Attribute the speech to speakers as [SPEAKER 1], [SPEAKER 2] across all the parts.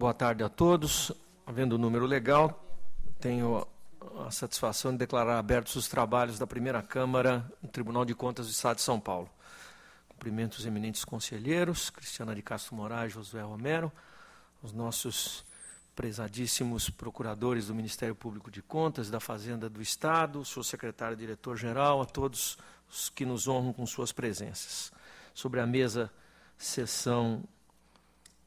[SPEAKER 1] Boa tarde a todos. Havendo o número legal, tenho a satisfação de declarar abertos os trabalhos da primeira Câmara no Tribunal de Contas do Estado de São Paulo. Cumprimento os eminentes conselheiros, Cristiana de Castro Moraes e Josué Romero, os nossos prezadíssimos procuradores do Ministério Público de Contas e da Fazenda do Estado, o senhor secretário-diretor-geral, a todos os que nos honram com suas presenças. Sobre a mesa,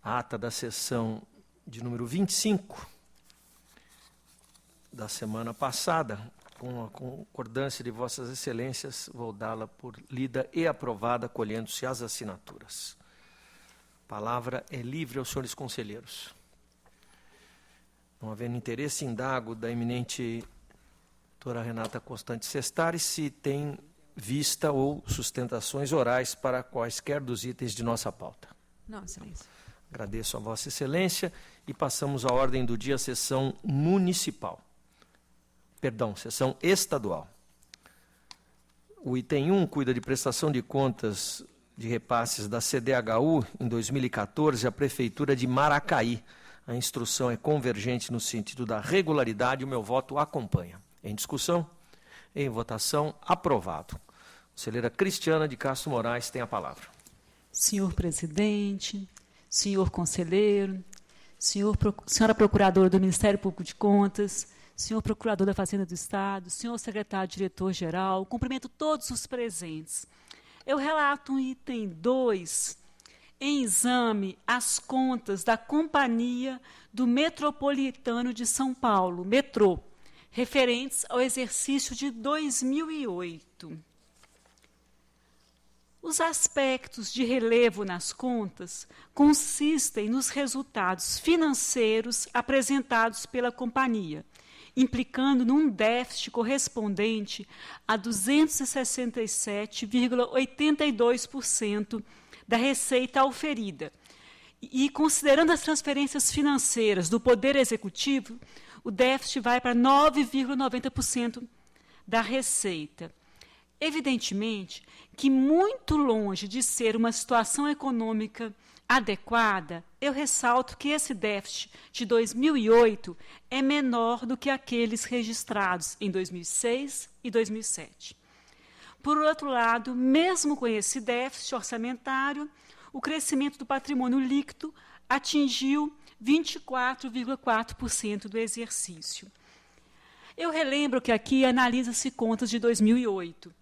[SPEAKER 1] a ata da sessão de número 25 da semana passada, com a concordância de vossas excelências, vou dá-la por lida e aprovada, colhendo-se as assinaturas. A palavra é livre aos senhores conselheiros. Não havendo interesse, indago da eminente doutora Renata Constante Sestari se tem vista ou sustentações orais para quaisquer dos itens de nossa pauta.
[SPEAKER 2] Não, excelência.
[SPEAKER 1] Agradeço a vossa excelência e passamos à ordem do dia, sessão municipal. Perdão, sessão estadual. O item 1 cuida de prestação de contas de repasses da CDHU em 2014 à Prefeitura de Maracaí. A instrução é convergente no sentido da regularidade, o meu voto acompanha. Em discussão? Em votação, aprovado. Conselheira Cristiana de Castro Moraes tem a palavra.
[SPEAKER 2] Senhor presidente, senhor conselheiro, senhora procuradora do Ministério Público de Contas, senhor procurador da Fazenda do Estado, senhor secretário-diretor-geral, cumprimento todos os presentes. Eu relato um item 2, em exame, as contas da Companhia do Metropolitano de São Paulo, metrô, referentes ao exercício de 2008. Os aspectos de relevo nas contas consistem nos resultados financeiros apresentados pela companhia, implicando num déficit correspondente a 267,82% da receita auferida. E, considerando as transferências financeiras do Poder Executivo, o déficit vai para 9,90% da receita. Evidentemente que, muito longe de ser uma situação econômica adequada, eu ressalto que esse déficit de 2008 é menor do que aqueles registrados em 2006 e 2007. Por outro lado, mesmo com esse déficit orçamentário, o crescimento do patrimônio líquido atingiu 24,4% do exercício. Eu relembro que aqui analisa-se contas de 2008.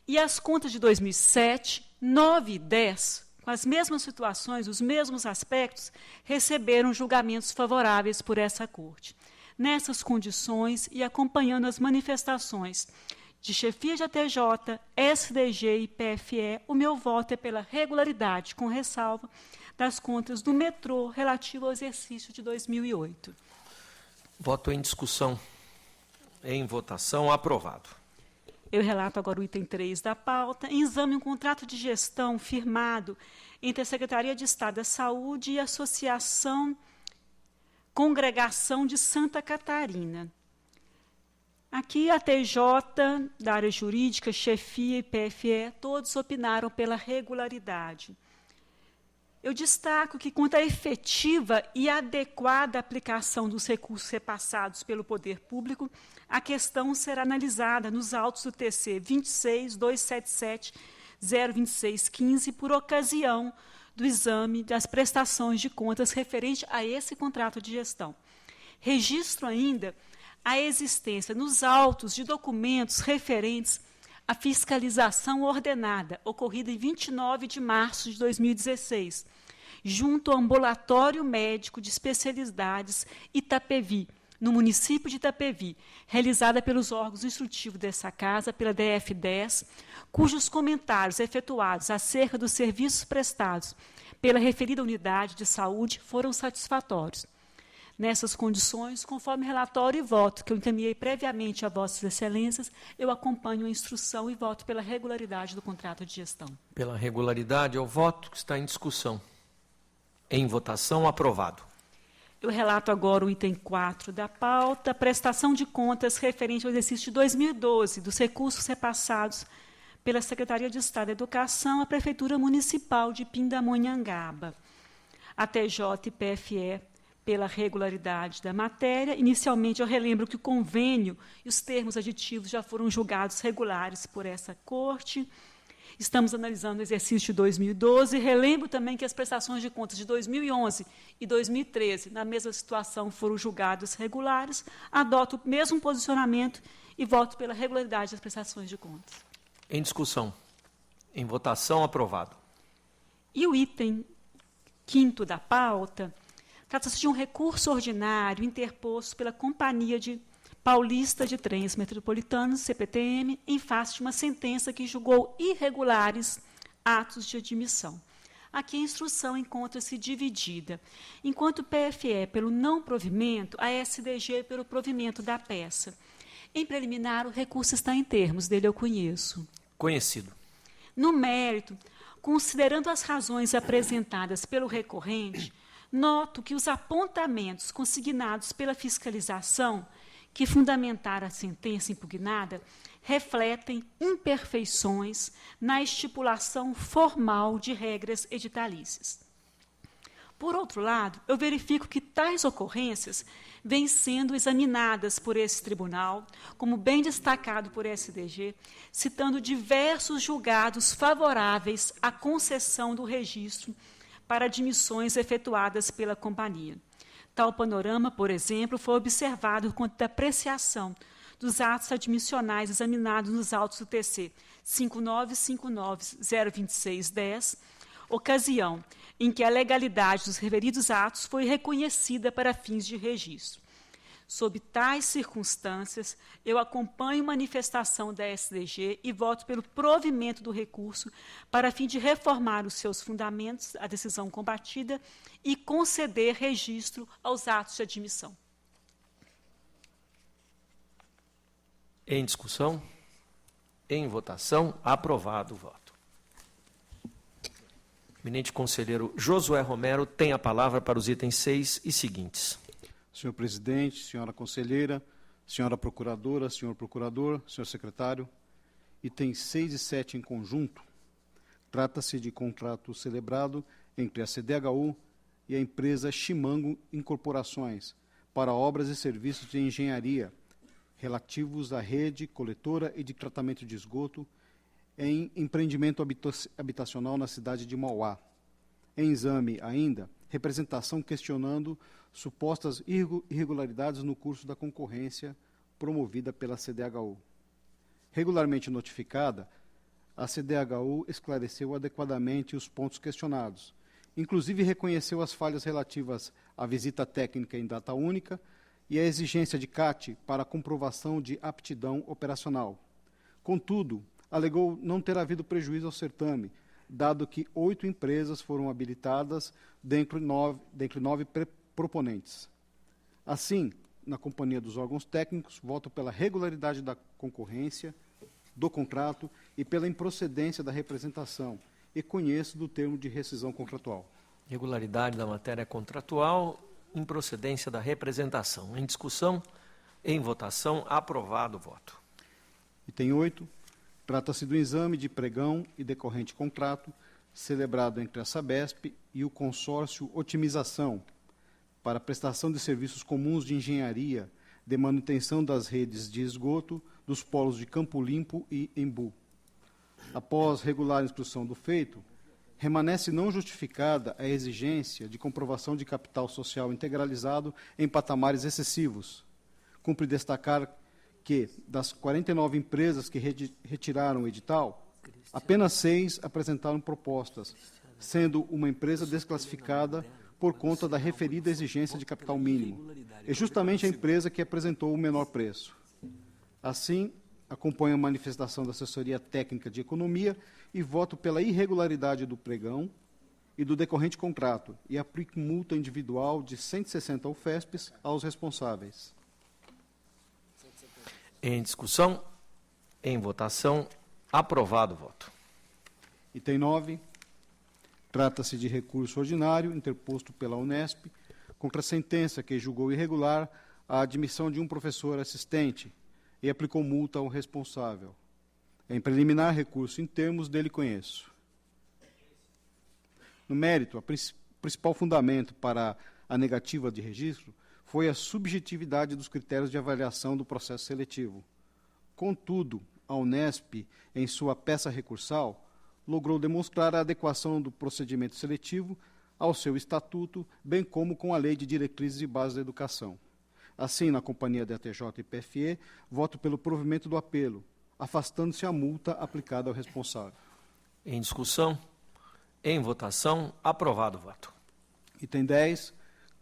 [SPEAKER 2] E as contas de 2007, 9 e 10, com as mesmas situações, os mesmos aspectos, receberam julgamentos favoráveis por essa Corte. Nessas condições e acompanhando as manifestações de chefia de ATJ, SDG e PFE, o meu voto é pela regularidade, com ressalva das contas do metrô relativo ao exercício de 2008.
[SPEAKER 1] Voto em discussão. Em votação, aprovado.
[SPEAKER 2] Eu relato agora o item 3 da pauta. Em exame, um contrato de gestão firmado entre a Secretaria de Estado da Saúde e a Associação Congregação de Santa Catarina. Aqui a TJ, da área jurídica, chefia e PFE, todos opinaram pela regularidade. Eu destaco que, quanto à efetiva e adequada aplicação dos recursos repassados pelo poder público, a questão será analisada nos autos do TC 26.277.026.15, por ocasião do exame das prestações de contas referente a esse contrato de gestão. Registro ainda a existência nos autos de documentos referentes à fiscalização ordenada, ocorrida em 29 de março de 2016, junto ao Ambulatório Médico de Especialidades Itapevi, no município de Itapevi, realizada pelos órgãos instrutivos dessa casa, pela DF10, cujos comentários efetuados acerca dos serviços prestados pela referida unidade de saúde foram satisfatórios. Nessas condições, conforme relatório e voto que eu encaminhei previamente a vossas excelências, eu acompanho a instrução e voto pela regularidade do contrato de gestão.
[SPEAKER 1] Pela regularidade, eu voto que está em discussão. Em votação, aprovado.
[SPEAKER 2] Eu relato agora o item 4 da pauta, prestação de contas referente ao exercício de 2012 dos recursos repassados pela Secretaria de Estado da Educação à Prefeitura Municipal de Pindamonhangaba. A TJ e PFE pela regularidade da matéria. Inicialmente, eu relembro que o convênio e os termos aditivos já foram julgados regulares por essa Corte. Estamos analisando o exercício de 2012. Relembro também que as prestações de contas de 2011 e 2013, na mesma situação, foram julgadas regulares. Adoto o mesmo posicionamento e voto pela regularidade das prestações de contas.
[SPEAKER 1] Em discussão. Em votação, aprovado.
[SPEAKER 2] E o item 5º da pauta trata-se de um recurso ordinário interposto pela Companhia Paulista de Trens Metropolitanos, CPTM, em face de uma sentença que julgou irregulares atos de admissão. Aqui a instrução encontra-se dividida. Enquanto o PFE pelo não provimento, a SDG pelo provimento da peça. Em preliminar, o recurso está em termos, dele eu conheço.
[SPEAKER 1] Conhecido.
[SPEAKER 2] No mérito, considerando as razões apresentadas pelo recorrente, noto que os apontamentos consignados pela fiscalização que fundamentaram a sentença impugnada refletem imperfeições na estipulação formal de regras editalícias. Por outro lado, eu verifico que tais ocorrências vêm sendo examinadas por esse tribunal, como bem destacado por SDG, citando diversos julgados favoráveis à concessão do registro para admissões efetuadas pela companhia. Tal panorama, por exemplo, foi observado quanto à apreciação dos atos admissionais examinados nos autos do TC 5959-026-10, ocasião em que a legalidade dos referidos atos foi reconhecida para fins de registro. Sob tais circunstâncias, eu acompanho manifestação da SDG e voto pelo provimento do recurso para fim de reformar os seus fundamentos, a decisão combatida, e conceder registro aos atos de admissão.
[SPEAKER 1] Em discussão? Em votação? Aprovado o voto. Eminente conselheiro Josué Romero tem a palavra para os itens 6 e seguintes.
[SPEAKER 3] Senhor presidente, senhora conselheira, senhora procuradora, senhor procurador, senhor secretário, itens 6 e 7 em conjunto, trata-se de contrato celebrado entre a CDHU e a empresa Chimango Incorporações para obras e serviços de engenharia relativos à rede coletora e de tratamento de esgoto em empreendimento habitacional na cidade de Mauá. Em exame ainda, representação questionando supostas irregularidades no curso da concorrência promovida pela CDHU. Regularmente notificada, a CDHU esclareceu adequadamente os pontos questionados, inclusive reconheceu as falhas relativas à visita técnica em data única e à exigência de CAT para a comprovação de aptidão operacional. Contudo, alegou não ter havido prejuízo ao certame, dado que 8 empresas foram habilitadas dentre 9 proponentes. Assim, na companhia dos órgãos técnicos, voto pela regularidade da concorrência, do contrato e pela improcedência da representação, e conheço do termo de rescisão contratual.
[SPEAKER 1] Regularidade da matéria contratual, improcedência da representação. Em discussão, em votação, aprovado o voto.
[SPEAKER 3] Item 8. Trata-se do exame de pregão e decorrente contrato celebrado entre a Sabesp e o consórcio Otimização para prestação de serviços comuns de engenharia de manutenção das redes de esgoto dos polos de Campo Limpo e Embu. Após regular instrução do feito, remanesce não justificada a exigência de comprovação de capital social integralizado em patamares excessivos. Cumpre destacar que, das 49 empresas que retiraram o edital, apenas 6 apresentaram propostas, sendo uma empresa desclassificada por conta da referida exigência de capital mínimo. É justamente a empresa que apresentou o menor preço. Assim, acompanho a manifestação da Assessoria Técnica de Economia e voto pela irregularidade do pregão e do decorrente contrato e aplico multa individual de 160 UFESPs aos responsáveis.
[SPEAKER 1] Em discussão, em votação, aprovado o voto.
[SPEAKER 3] Item 9. Trata-se de recurso ordinário interposto pela Unesp contra a sentença que julgou irregular a admissão de um professor assistente e aplicou multa ao responsável. Em preliminar, recurso em termos dele conheço. No mérito, o principal fundamento para a negativa de registro foi a subjetividade dos critérios de avaliação do processo seletivo. Contudo, a Unesp, em sua peça recursal, logrou demonstrar a adequação do procedimento seletivo ao seu estatuto, bem como com a Lei de Diretrizes e Bases da Educação. Assim, na companhia da TJ e PFE, voto pelo provimento do apelo, afastando-se a multa aplicada ao responsável.
[SPEAKER 1] Em discussão, em votação, aprovado o voto.
[SPEAKER 3] Item 10,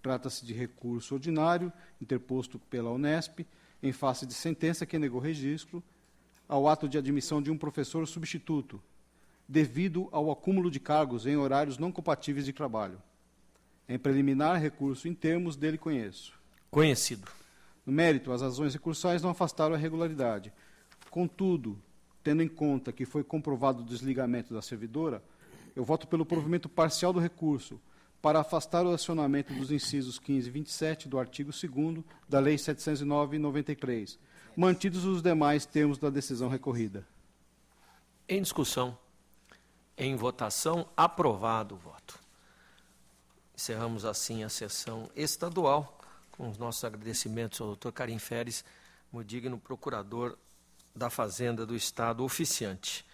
[SPEAKER 3] trata-se de recurso ordinário interposto pela Unesp em face de sentença que negou registro ao ato de admissão de um professor substituto, devido ao acúmulo de cargos em horários não compatíveis de trabalho. Em preliminar, recurso em termos dele conheço.
[SPEAKER 1] Conhecido.
[SPEAKER 3] No mérito, as razões recursais não afastaram a irregularidade. Contudo, tendo em conta que foi comprovado o desligamento da servidora, eu voto pelo provimento parcial do recurso, para afastar o acionamento dos incisos 15 e 27 do artigo 2º da Lei 709/93, mantidos os demais termos da decisão recorrida.
[SPEAKER 1] Em discussão, em votação, aprovado o voto. Encerramos assim a sessão estadual, com os nossos agradecimentos ao Dr. Karim Feres, o digno procurador da Fazenda do Estado oficiante.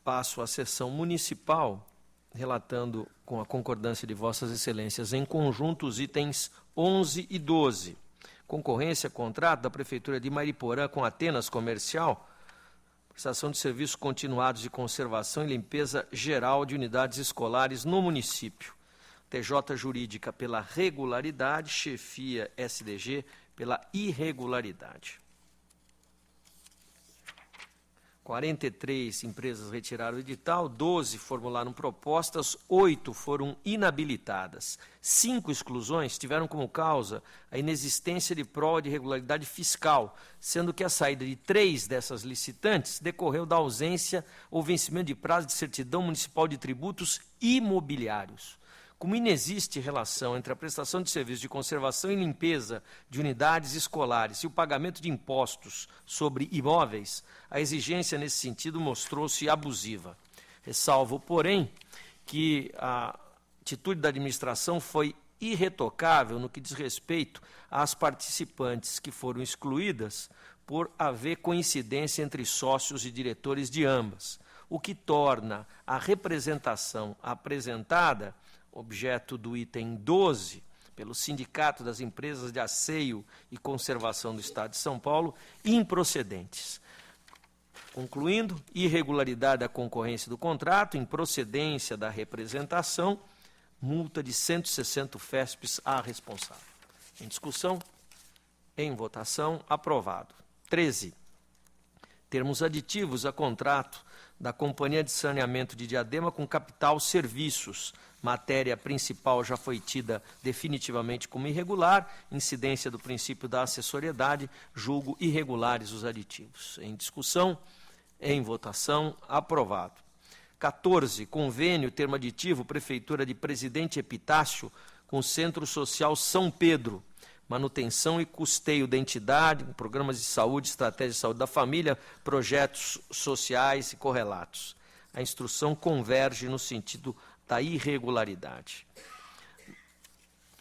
[SPEAKER 1] Passo à sessão municipal, relatando com a concordância de Vossas Excelências em conjunto os itens 11 e 12. Concorrência, contrato da Prefeitura de Mariporã com Atenas Comercial, prestação de serviços continuados de conservação e limpeza geral de unidades escolares no município. TJ Jurídica pela regularidade, chefia SDG pela irregularidade. 43 empresas retiraram o edital, 12 formularam propostas, 8 foram inabilitadas. 5 exclusões tiveram como causa a inexistência de prova de regularidade fiscal, sendo que a saída de 3 dessas licitantes decorreu da ausência ou vencimento de prazo de certidão municipal de tributos imobiliários. Como inexiste relação entre a prestação de serviços de conservação e limpeza de unidades escolares e o pagamento de impostos sobre imóveis, a exigência nesse sentido mostrou-se abusiva. Ressalvo, porém, que a atitude da administração foi irretocável no que diz respeito às participantes que foram excluídas por haver coincidência entre sócios e diretores de ambas, o que torna a representação apresentada, objeto do item 12, pelo Sindicato das Empresas de Asseio e Conservação do Estado de São Paulo, improcedentes. Concluindo, irregularidade da concorrência do contrato, improcedência da representação, multa de 160 UFESPs à responsável. Em discussão, em votação, aprovado. 13. Termos aditivos a contrato da Companhia de Saneamento de Diadema com Capital Serviços. Matéria principal já foi tida definitivamente como irregular, incidência do princípio da acessoriedade, julgo irregulares os aditivos. Em discussão, em votação, aprovado. 14. Convênio, termo aditivo, Prefeitura de Presidente Epitácio com Centro Social São Pedro. Manutenção e custeio da entidade, programas de saúde, estratégia de saúde da família, projetos sociais e correlatos. A instrução converge no sentido da irregularidade.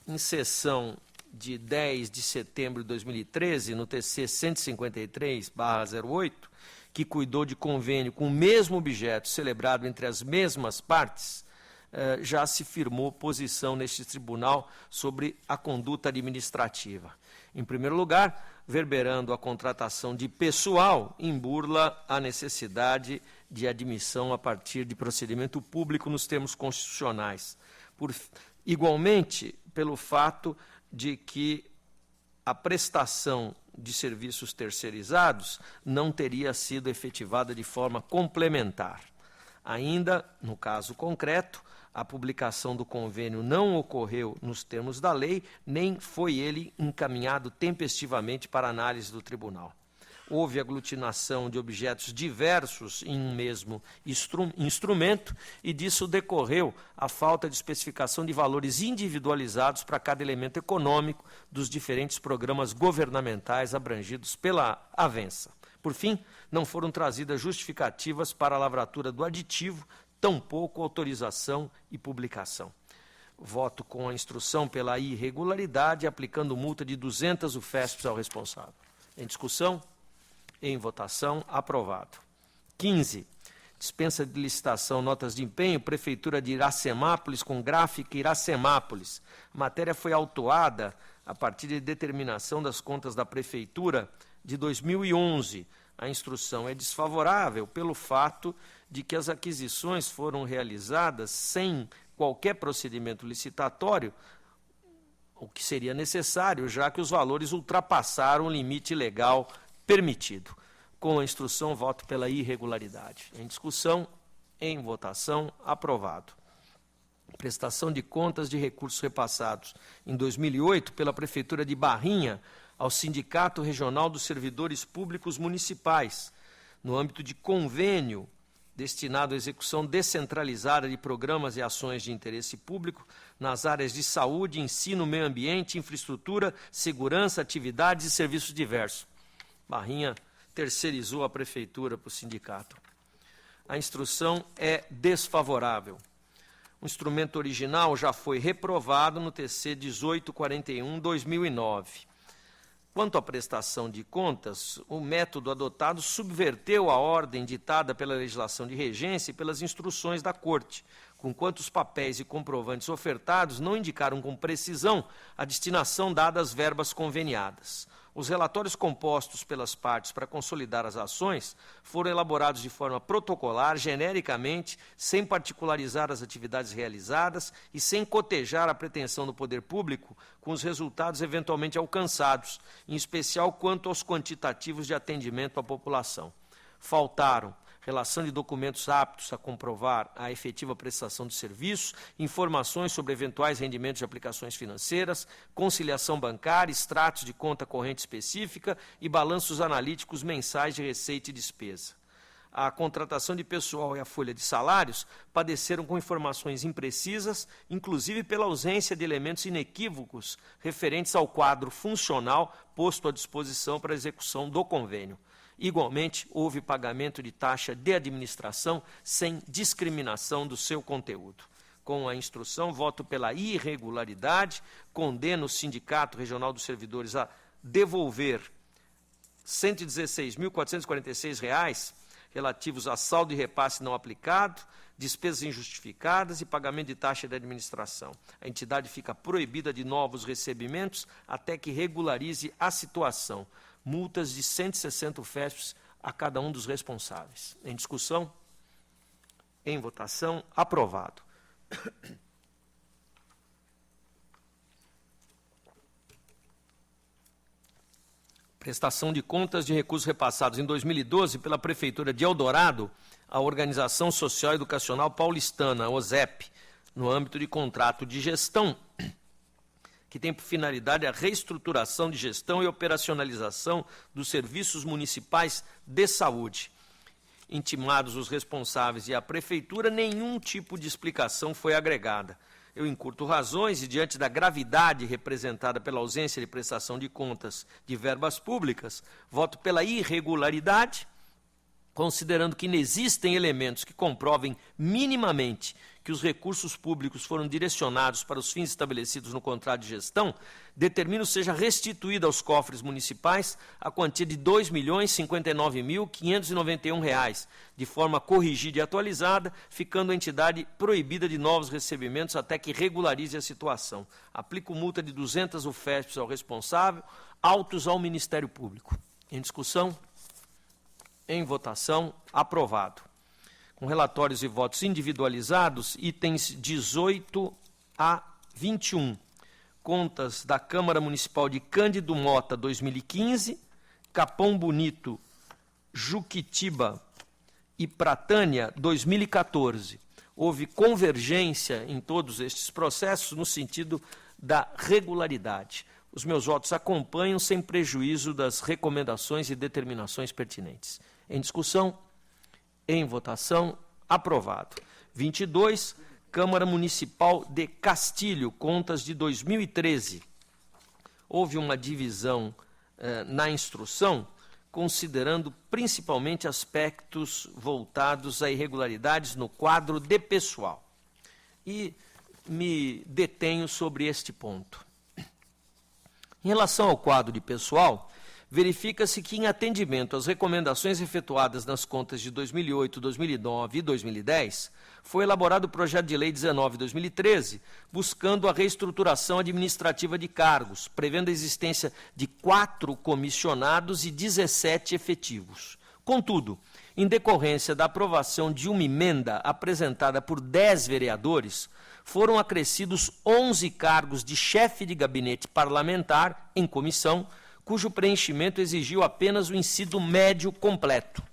[SPEAKER 1] Em sessão de 10 de setembro de 2013, no TC 153/08, que cuidou de convênio com o mesmo objeto celebrado entre as mesmas partes, já se firmou posição neste tribunal sobre a conduta administrativa. Em primeiro lugar, verberando a contratação de pessoal em burla à necessidade de admissão a partir de procedimento público nos termos constitucionais. Igualmente, pelo fato de que a prestação de serviços terceirizados não teria sido efetivada de forma complementar. Ainda, no caso concreto, a publicação do convênio não ocorreu nos termos da lei, nem foi ele encaminhado tempestivamente para análise do tribunal. Houve aglutinação de objetos diversos em um mesmo instrumento e disso decorreu a falta de especificação de valores individualizados para cada elemento econômico dos diferentes programas governamentais abrangidos pela avença. Por fim, não foram trazidas justificativas para a lavratura do aditivo, tampouco autorização e publicação. Voto com a instrução pela irregularidade, aplicando multa de 200 UFESPs ao responsável. Em discussão? Em votação, aprovado. 15. Dispensa de licitação, notas de empenho, Prefeitura de Iracemápolis com gráfica Iracemápolis. A matéria foi autuada a partir de determinação das contas da Prefeitura de 2011. A instrução é desfavorável pelo fato de que as aquisições foram realizadas sem qualquer procedimento licitatório, o que seria necessário, já que os valores ultrapassaram o limite legal permitido. Com a instrução, voto pela irregularidade. Em discussão, em votação, aprovado. Prestação de contas de recursos repassados em 2008 pela Prefeitura de Barrinha ao Sindicato Regional dos Servidores Públicos Municipais, no âmbito de convênio destinado à execução descentralizada de programas e ações de interesse público nas áreas de saúde, ensino, meio ambiente, infraestrutura, segurança, atividades e serviços diversos. Barrinha terceirizou a Prefeitura para o sindicato. A instrução é desfavorável. O instrumento original já foi reprovado no TC 1841/2009. Quanto à prestação de contas, o método adotado subverteu a ordem ditada pela legislação de regência e pelas instruções da Corte, conquanto os papéis e comprovantes ofertados não indicaram com precisão a destinação dada às verbas conveniadas. Os relatórios compostos pelas partes para consolidar as ações foram elaborados de forma protocolar, genericamente, sem particularizar as atividades realizadas e sem cotejar a pretensão do poder público com os resultados eventualmente alcançados, em especial quanto aos quantitativos de atendimento à população. Faltaram relação de documentos aptos a comprovar a efetiva prestação de serviços, informações sobre eventuais rendimentos de aplicações financeiras, conciliação bancária, extratos de conta corrente específica e balanços analíticos mensais de receita e despesa. A contratação de pessoal e a folha de salários padeceram com informações imprecisas, inclusive pela ausência de elementos inequívocos referentes ao quadro funcional posto à disposição para a execução do convênio. Igualmente, houve pagamento de taxa de administração sem discriminação do seu conteúdo. Com a instrução, voto pela irregularidade, condeno o Sindicato Regional dos Servidores a devolver R$ 116.446 relativos a saldo e repasse não aplicado, despesas injustificadas e pagamento de taxa de administração. A entidade fica proibida de novos recebimentos até que regularize a situação. Multas de 160 UFESPs a cada um dos responsáveis. Em discussão? Em votação, aprovado. Prestação de contas de recursos repassados em 2012 pela Prefeitura de Eldorado à Organização Social e Educacional Paulistana, OSEP, no âmbito de contrato de gestão, que tem por finalidade a reestruturação de gestão e operacionalização dos serviços municipais de saúde. Intimados os responsáveis e a Prefeitura, nenhum tipo de explicação foi agregada. Eu encurto razões e, diante da gravidade representada pela ausência de prestação de contas de verbas públicas, voto pela irregularidade, considerando que inexistem elementos que comprovem minimamente que os recursos públicos foram direcionados para os fins estabelecidos no contrato de gestão, determino seja restituída aos cofres municipais a quantia de R$ 2.059.591, de forma corrigida e atualizada, ficando a entidade proibida de novos recebimentos até que regularize a situação. Aplico multa de 200 UFESPs ao responsável, autos ao Ministério Público. Em discussão? Em votação, aprovado. Com relatórios e votos individualizados, itens 18 a 21. Contas da Câmara Municipal de Cândido Mota, 2015, Capão Bonito, Juquitiba e Pratânia, 2014. Houve convergência em todos estes processos no sentido da regularidade. Os meus votos acompanham sem prejuízo das recomendações e determinações pertinentes. Em discussão? Em votação, aprovado. 22, Câmara Municipal de Castilho, contas de 2013. Houve uma divisão na instrução, considerando principalmente aspectos voltados a irregularidades no quadro de pessoal. E me detenho sobre este ponto. Em relação ao quadro de pessoal, verifica-se que, em atendimento às recomendações efetuadas nas contas de 2008, 2009 e 2010, foi elaborado o projeto de lei 19/2013, buscando a reestruturação administrativa de cargos, prevendo a existência de 4 comissionados e 17 efetivos. Contudo, em decorrência da aprovação de uma emenda apresentada por 10 vereadores, foram acrescidos 11 cargos de chefe de gabinete parlamentar em comissão, cujo preenchimento exigiu apenas o ensino médio completo.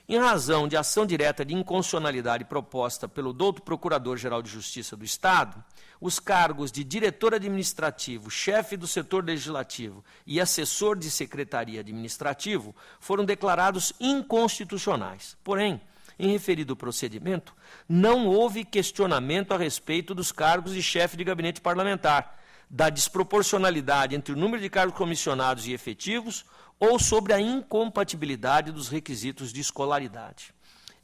[SPEAKER 1] Em razão de ação direta de inconstitucionalidade proposta pelo douto Procurador-Geral de Justiça do Estado, os cargos de diretor administrativo, chefe do setor legislativo e assessor de secretaria administrativo foram declarados inconstitucionais. Porém, em referido procedimento, não houve questionamento a respeito dos cargos de chefe de gabinete parlamentar, da desproporcionalidade entre o número de cargos comissionados e efetivos ou sobre a incompatibilidade dos requisitos de escolaridade.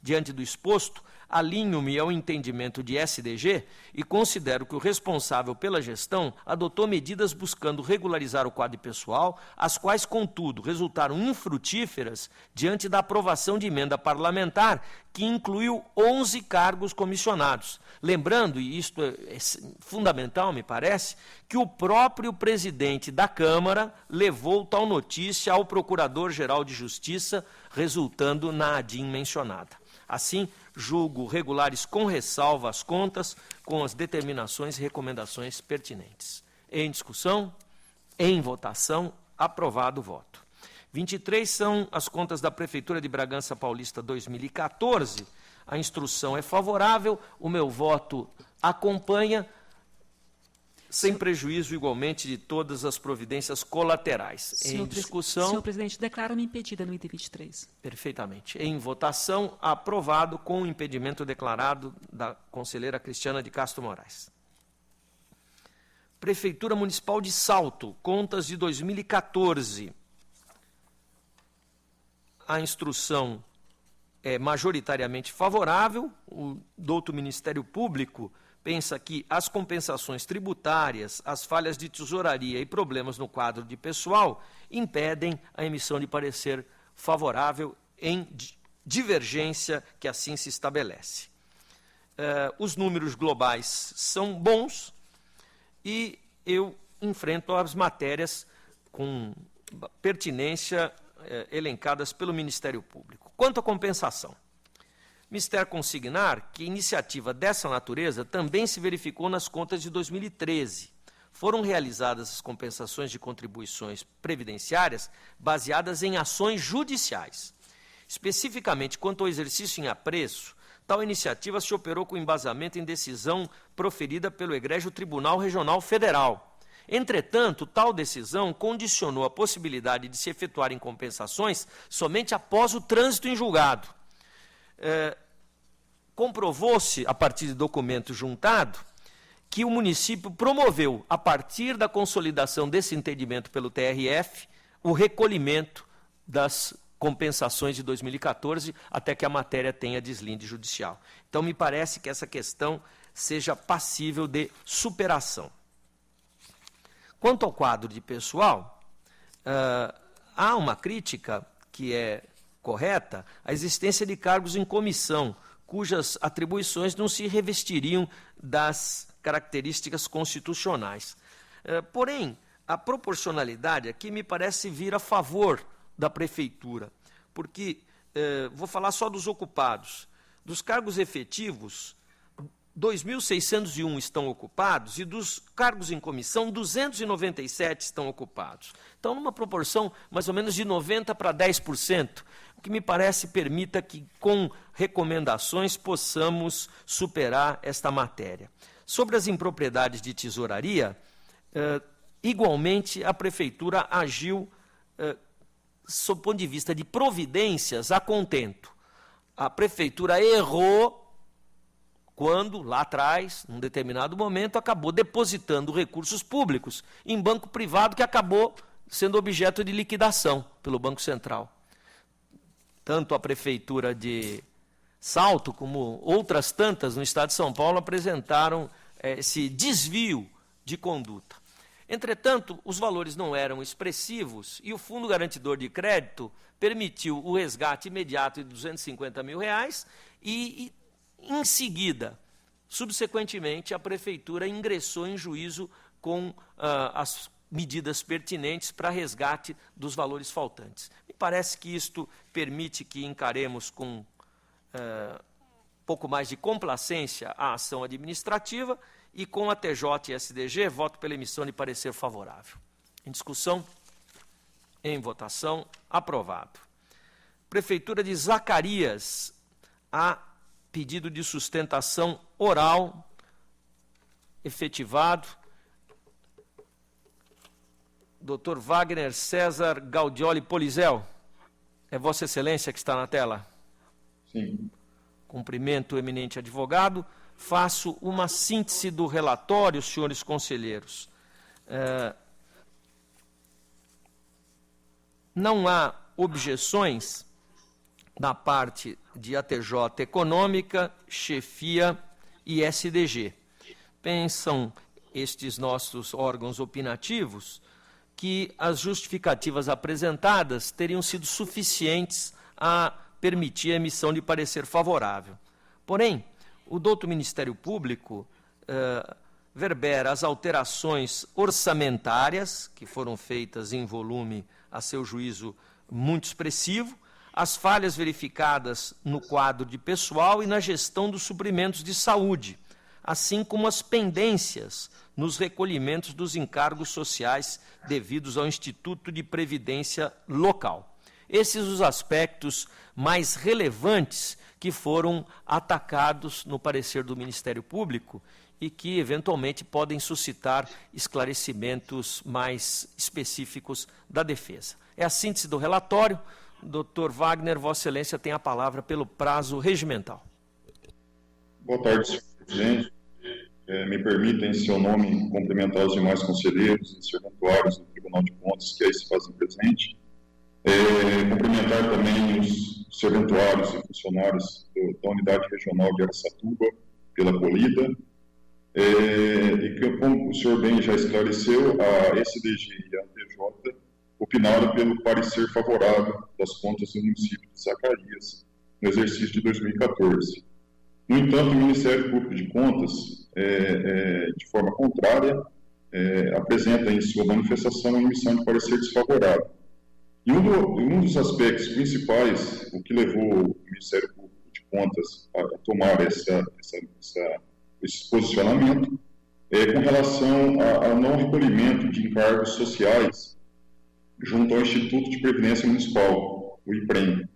[SPEAKER 1] Diante do exposto, alinho-me ao entendimento de SDG e considero que o responsável pela gestão adotou medidas buscando regularizar o quadro pessoal, as quais, contudo, resultaram infrutíferas diante da aprovação de emenda parlamentar que incluiu 11 cargos comissionados. Lembrando, e isto é fundamental, me parece, que o próprio presidente da Câmara levou tal notícia ao Procurador-Geral de Justiça, resultando na ADIM mencionada. Assim, julgo regulares com ressalva as contas, com as determinações e recomendações pertinentes. Em discussão, em votação, aprovado o voto. 23 são as contas da Prefeitura de Bragança Paulista 2014. A instrução é favorável, o meu voto acompanha, sem prejuízo, igualmente, de todas as providências colaterais. Em discussão...
[SPEAKER 2] Senhor presidente, declaro-me impedida no item 23.
[SPEAKER 1] Perfeitamente. Em votação, aprovado com o impedimento declarado da conselheira Cristiana de Castro Moraes. Prefeitura Municipal de Salto, contas de 2014. A instrução é majoritariamente favorável. O douto Ministério Público pensa que as compensações tributárias, as falhas de tesouraria e problemas no quadro de pessoal impedem a emissão de parecer favorável em divergência que assim se estabelece. Os números globais são bons e eu enfrento as matérias com pertinência elencadas pelo Ministério Público. Quanto à compensação, Mister consignar que iniciativa dessa natureza também se verificou nas contas de 2013. Foram realizadas as compensações de contribuições previdenciárias baseadas em ações judiciais. Especificamente, quanto ao exercício em apreço, tal iniciativa se operou com embasamento em decisão proferida pelo Egrégio Tribunal Regional Federal. Entretanto, tal decisão condicionou a possibilidade de se efetuarem compensações somente após o trânsito em julgado. Comprovou-se, a partir de documento juntado, que o município promoveu, a partir da consolidação desse entendimento pelo TRF, o recolhimento das compensações de 2014, até que a matéria tenha deslinde judicial. Então, me parece que essa questão seja passível de superação. Quanto ao quadro de pessoal, há uma crítica que é correta, a existência de cargos em comissão, cujas atribuições não se revestiriam das características constitucionais. Porém, a proporcionalidade aqui me parece vir a favor da Prefeitura, porque, vou falar só dos ocupados. Dos cargos efetivos, 2.601 estão ocupados e dos cargos em comissão, 297 estão ocupados. Então, numa proporção mais ou menos de 90% para 10%, o que me parece permita que, com recomendações, possamos superar esta matéria. Sobre as impropriedades de tesouraria, igualmente a Prefeitura agiu, sob o ponto de vista de providências, a contento. A Prefeitura errou quando, lá atrás, num determinado momento, acabou depositando recursos públicos em banco privado que acabou sendo objeto de liquidação pelo Banco Central. Tanto a Prefeitura de Salto, como outras tantas no Estado de São Paulo, apresentaram esse desvio de conduta. Entretanto, os valores não eram expressivos e o Fundo Garantidor de Crédito permitiu o resgate imediato de R$250 mil e, em seguida, subsequentemente, a Prefeitura ingressou em juízo com as medidas pertinentes para resgate dos valores faltantes. Me parece que isto permite que encaremos com pouco mais de complacência a ação administrativa e com a TJ e SDG, voto pela emissão de parecer favorável. Em discussão, em votação, aprovado. Prefeitura de Zacarias, há pedido de sustentação oral efetivado. Dr. Wagner César Gaudioli Polizel, é Vossa Excelência que está na tela?
[SPEAKER 4] Sim.
[SPEAKER 1] Cumprimento o eminente advogado. Faço uma síntese do relatório, senhores conselheiros. Não há objeções da parte de ATJ Econômica, Chefia e SDG. Pensam estes nossos órgãos opinativos que as justificativas apresentadas teriam sido suficientes a permitir a emissão de parecer favorável. Porém, o douto Ministério Público verbera as alterações orçamentárias, que foram feitas em volume, a seu juízo, muito expressivo, as falhas verificadas no quadro de pessoal e na gestão dos suprimentos de saúde, assim como as pendências nos recolhimentos dos encargos sociais devidos ao Instituto de Previdência Local. Esses os aspectos mais relevantes que foram atacados no parecer do Ministério Público e que, eventualmente, podem suscitar esclarecimentos mais específicos da defesa. É a síntese do relatório. Dr. Wagner, Vossa Excelência tem a palavra pelo prazo regimental.
[SPEAKER 4] Boa tarde, senhor presidente. Me permita, em seu nome, cumprimentar os demais conselheiros e serventuários do Tribunal de Contas que aí se fazem presente. Cumprimentar também os serventuários e funcionários da Unidade Regional de Araçatuba pela acolhida. E que, como o senhor bem já esclareceu, a SDG e a TJ opinaram pelo parecer favorável das contas do município de Zacarias no exercício de 2014. No entanto, o Ministério Público de Contas, de forma contrária, apresenta em sua manifestação a emissão de parecer desfavorável. E um dos aspectos principais, o que levou o Ministério Público de Contas a tomar esse posicionamento, é com relação ao não recolhimento de encargos sociais junto ao Instituto de Previdência Municipal, o IPREM.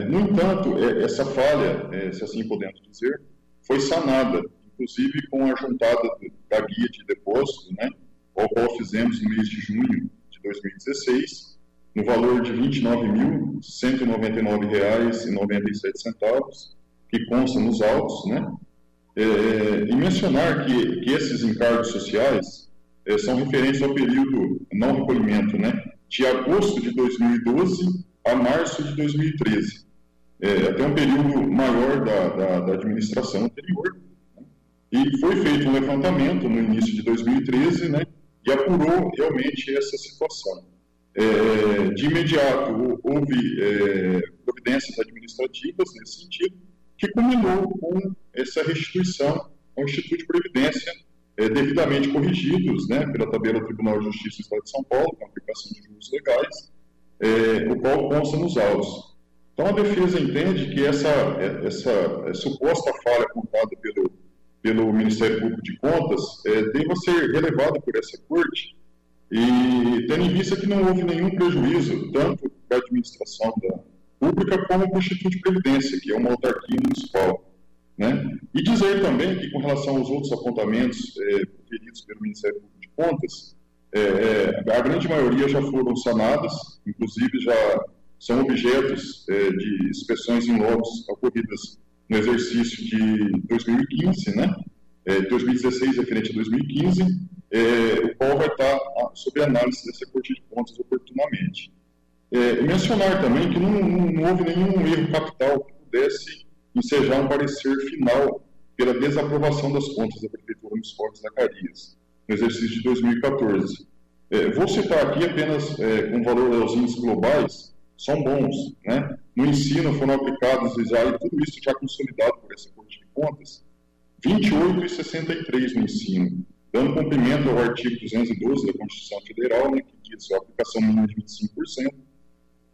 [SPEAKER 4] No entanto, essa falha, se assim podemos dizer, foi sanada, inclusive com a juntada da guia de depósito, né, ao qual fizemos no mês de junho de 2016, no valor de R$ 29.199,97, que consta nos autos, né? E mencionar que esses encargos sociais são referentes ao período não recolhimento, né, de agosto de 2012 a março de 2013, até um período maior da administração anterior, né? E foi feito um levantamento no início de 2013, né, e apurou realmente essa situação. De imediato, houve providências administrativas nesse sentido, que culminou com essa restituição ao Instituto de Previdência, devidamente corrigidos, né, pela tabela do Tribunal de Justiça do Estado de São Paulo, com aplicação de juros legais, o qual consta nos autos. Então, a defesa entende que essa suposta falha contada pelo Ministério Público de Contas deva ser relevada por essa Corte, e tendo em vista que não houve nenhum prejuízo, tanto para a administração pública como para o Instituto de Previdência, que é uma autarquia municipal, né? E dizer também que, com relação aos outros apontamentos referidos pelo Ministério Público de Contas, a grande maioria já foram sanadas, inclusive já são objetos de inspeções em lotes ocorridas no exercício de 2015, né? 2016 referente a 2015, o qual vai estar sob análise dessa Corte de Contas oportunamente. E mencionar também que não houve nenhum erro capital que pudesse ensejar um parecer final pela desaprovação das contas da Prefeitura Municipal de Zacarias, no exercício de 2014. Vou citar aqui apenas com valor aos índices globais, são bons, né? No ensino foram aplicados, e tudo isso já consolidado por essa Corte de Contas, 28,63 no ensino, dando cumprimento ao artigo 212 da Constituição Federal, né, que diz a aplicação mínima de 25%.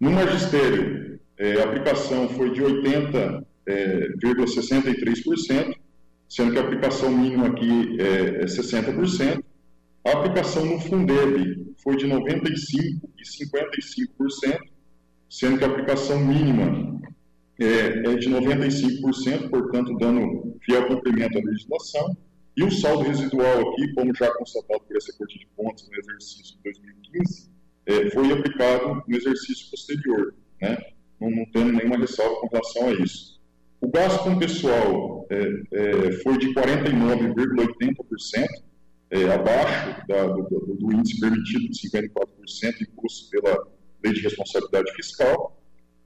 [SPEAKER 4] No magistério, a aplicação foi de 80,63%, sendo que a aplicação mínima aqui é 60%. A aplicação no Fundeb foi de 95,55%, sendo que a aplicação mínima é de 95%, portanto, dando fiel cumprimento à legislação. E o saldo residual aqui, como já constatado por essa Corte de Contas no exercício de 2015, foi aplicado no exercício posterior, né? Não temos nenhuma ressalva com relação a isso. O gasto com pessoal foi de 49,80%, abaixo do índice permitido de 54%, imposto pela Lei de Responsabilidade Fiscal.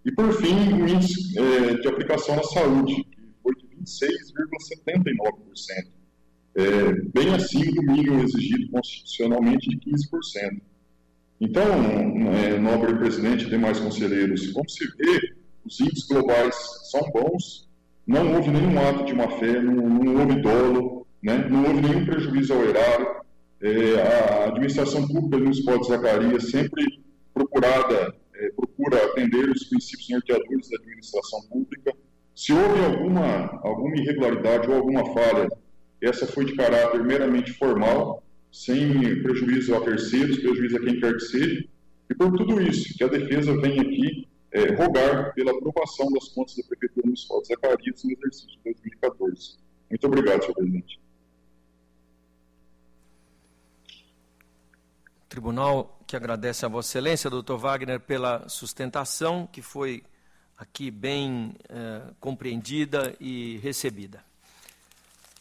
[SPEAKER 4] E, por fim, o índice de aplicação na saúde, que foi de 26,79%, bem acima do mínimo exigido constitucionalmente de 15%. Então, nobre presidente e demais conselheiros, como se vê, os índices globais são bons, não houve nenhum ato de má-fé, não houve dolo, né? Não houve nenhum prejuízo ao erário. A administração pública do Municipal de Zacarias sempre procura atender os princípios norteadores da administração pública. Se houve alguma irregularidade ou alguma falha, essa foi de caráter meramente formal, sem prejuízo a terceiros, prejuízo a quem quer que seja, e por tudo isso que a defesa vem aqui rogar pela aprovação das contas da Prefeitura Municipal de Zacarias no exercício de 2014. Muito obrigado, senhor presidente.
[SPEAKER 1] O tribunal que agradece a Vossa Excelência, doutor Wagner, pela sustentação, que foi aqui bem compreendida e recebida.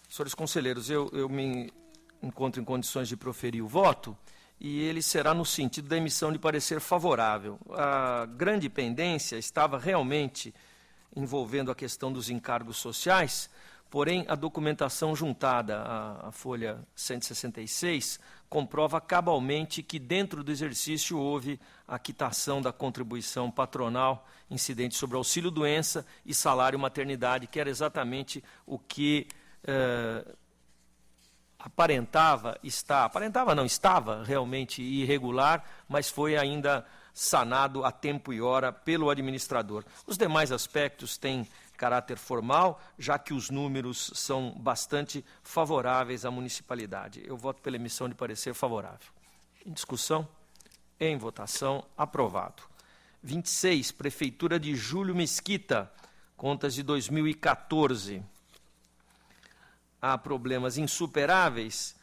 [SPEAKER 1] Senhores conselheiros, eu me encontro em condições de proferir o voto e ele será no sentido da emissão de parecer favorável. A grande pendência estava realmente envolvendo a questão dos encargos sociais, porém a documentação juntada à folha 166 comprova cabalmente que dentro do exercício houve a quitação da contribuição patronal incidente sobre auxílio-doença e salário-maternidade, que era exatamente o que estava realmente irregular, mas foi ainda sanado a tempo e hora pelo administrador. Os demais aspectos têm caráter formal, já que os números são bastante favoráveis à municipalidade. Eu voto pela emissão de parecer favorável. Em discussão? Em votação, aprovado. 26, Prefeitura de Júlio Mesquita, contas de 2014. Há problemas insuperáveis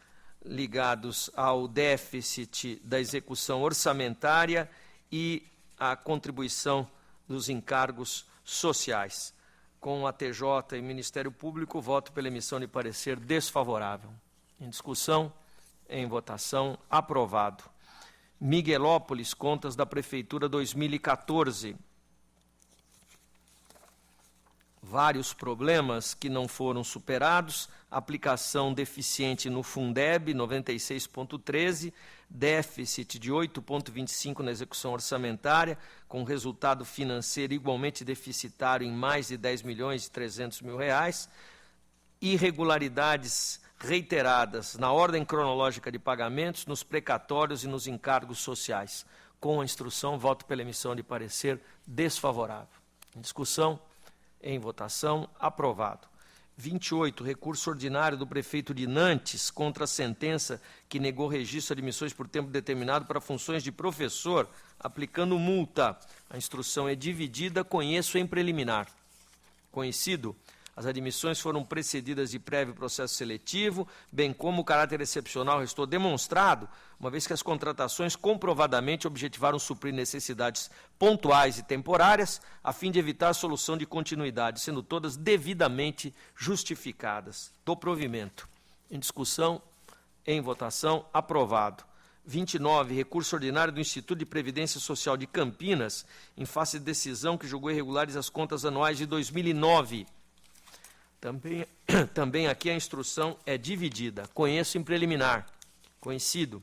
[SPEAKER 1] ligados ao déficit da execução orçamentária e à contribuição dos encargos sociais. Com a TJ e Ministério Público, voto pela emissão de parecer desfavorável. Em discussão, em votação, aprovado. Miguelópolis, contas da Prefeitura 2014. Vários problemas que não foram superados, aplicação deficiente no Fundeb, 96,13, déficit de 8,25 na execução orçamentária, com resultado financeiro igualmente deficitário em mais de 10.300.000 reais, irregularidades reiteradas na ordem cronológica de pagamentos, nos precatórios e nos encargos sociais. Com a instrução, voto pela emissão de parecer desfavorável. Em discussão? Em votação, aprovado. 28, recurso ordinário do prefeito de Nantes contra a sentença que negou registro de admissões por tempo determinado para funções de professor, aplicando multa. A instrução é dividida, conheço em preliminar. Conhecido, as admissões foram precedidas de prévio processo seletivo, bem como o caráter excepcional restou demonstrado, uma vez que as contratações comprovadamente objetivaram suprir necessidades pontuais e temporárias, a fim de evitar a solução de continuidade, sendo todas devidamente justificadas. Do provimento. Em discussão, em votação, aprovado. 29, recurso ordinário do Instituto de Previdência Social de Campinas, em face de decisão que julgou irregulares as contas anuais de 2009. Também aqui a instrução é dividida. Conheço em preliminar. Conhecido.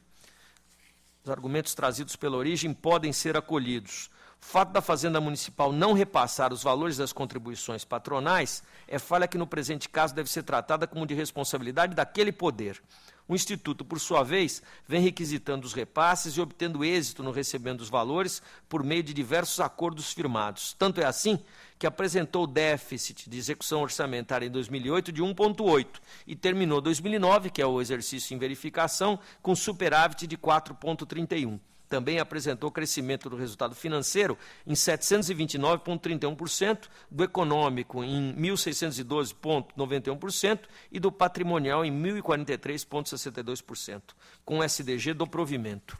[SPEAKER 1] Os argumentos trazidos pela origem podem ser acolhidos. O fato da Fazenda Municipal não repassar os valores das contribuições patronais é falha que, no presente caso, deve ser tratada como de responsabilidade daquele poder. O Instituto, por sua vez, vem requisitando os repasses e obtendo êxito no recebimento dos valores por meio de diversos acordos firmados. Tanto é assim que apresentou déficit de execução orçamentária em 2008 de 1,8 e terminou 2009, que é o exercício em verificação, com superávit de 4,31. Também apresentou crescimento do resultado financeiro em 729,31%, do econômico em 1.612,91% e do patrimonial em 1.043,62%, com SDG do provimento.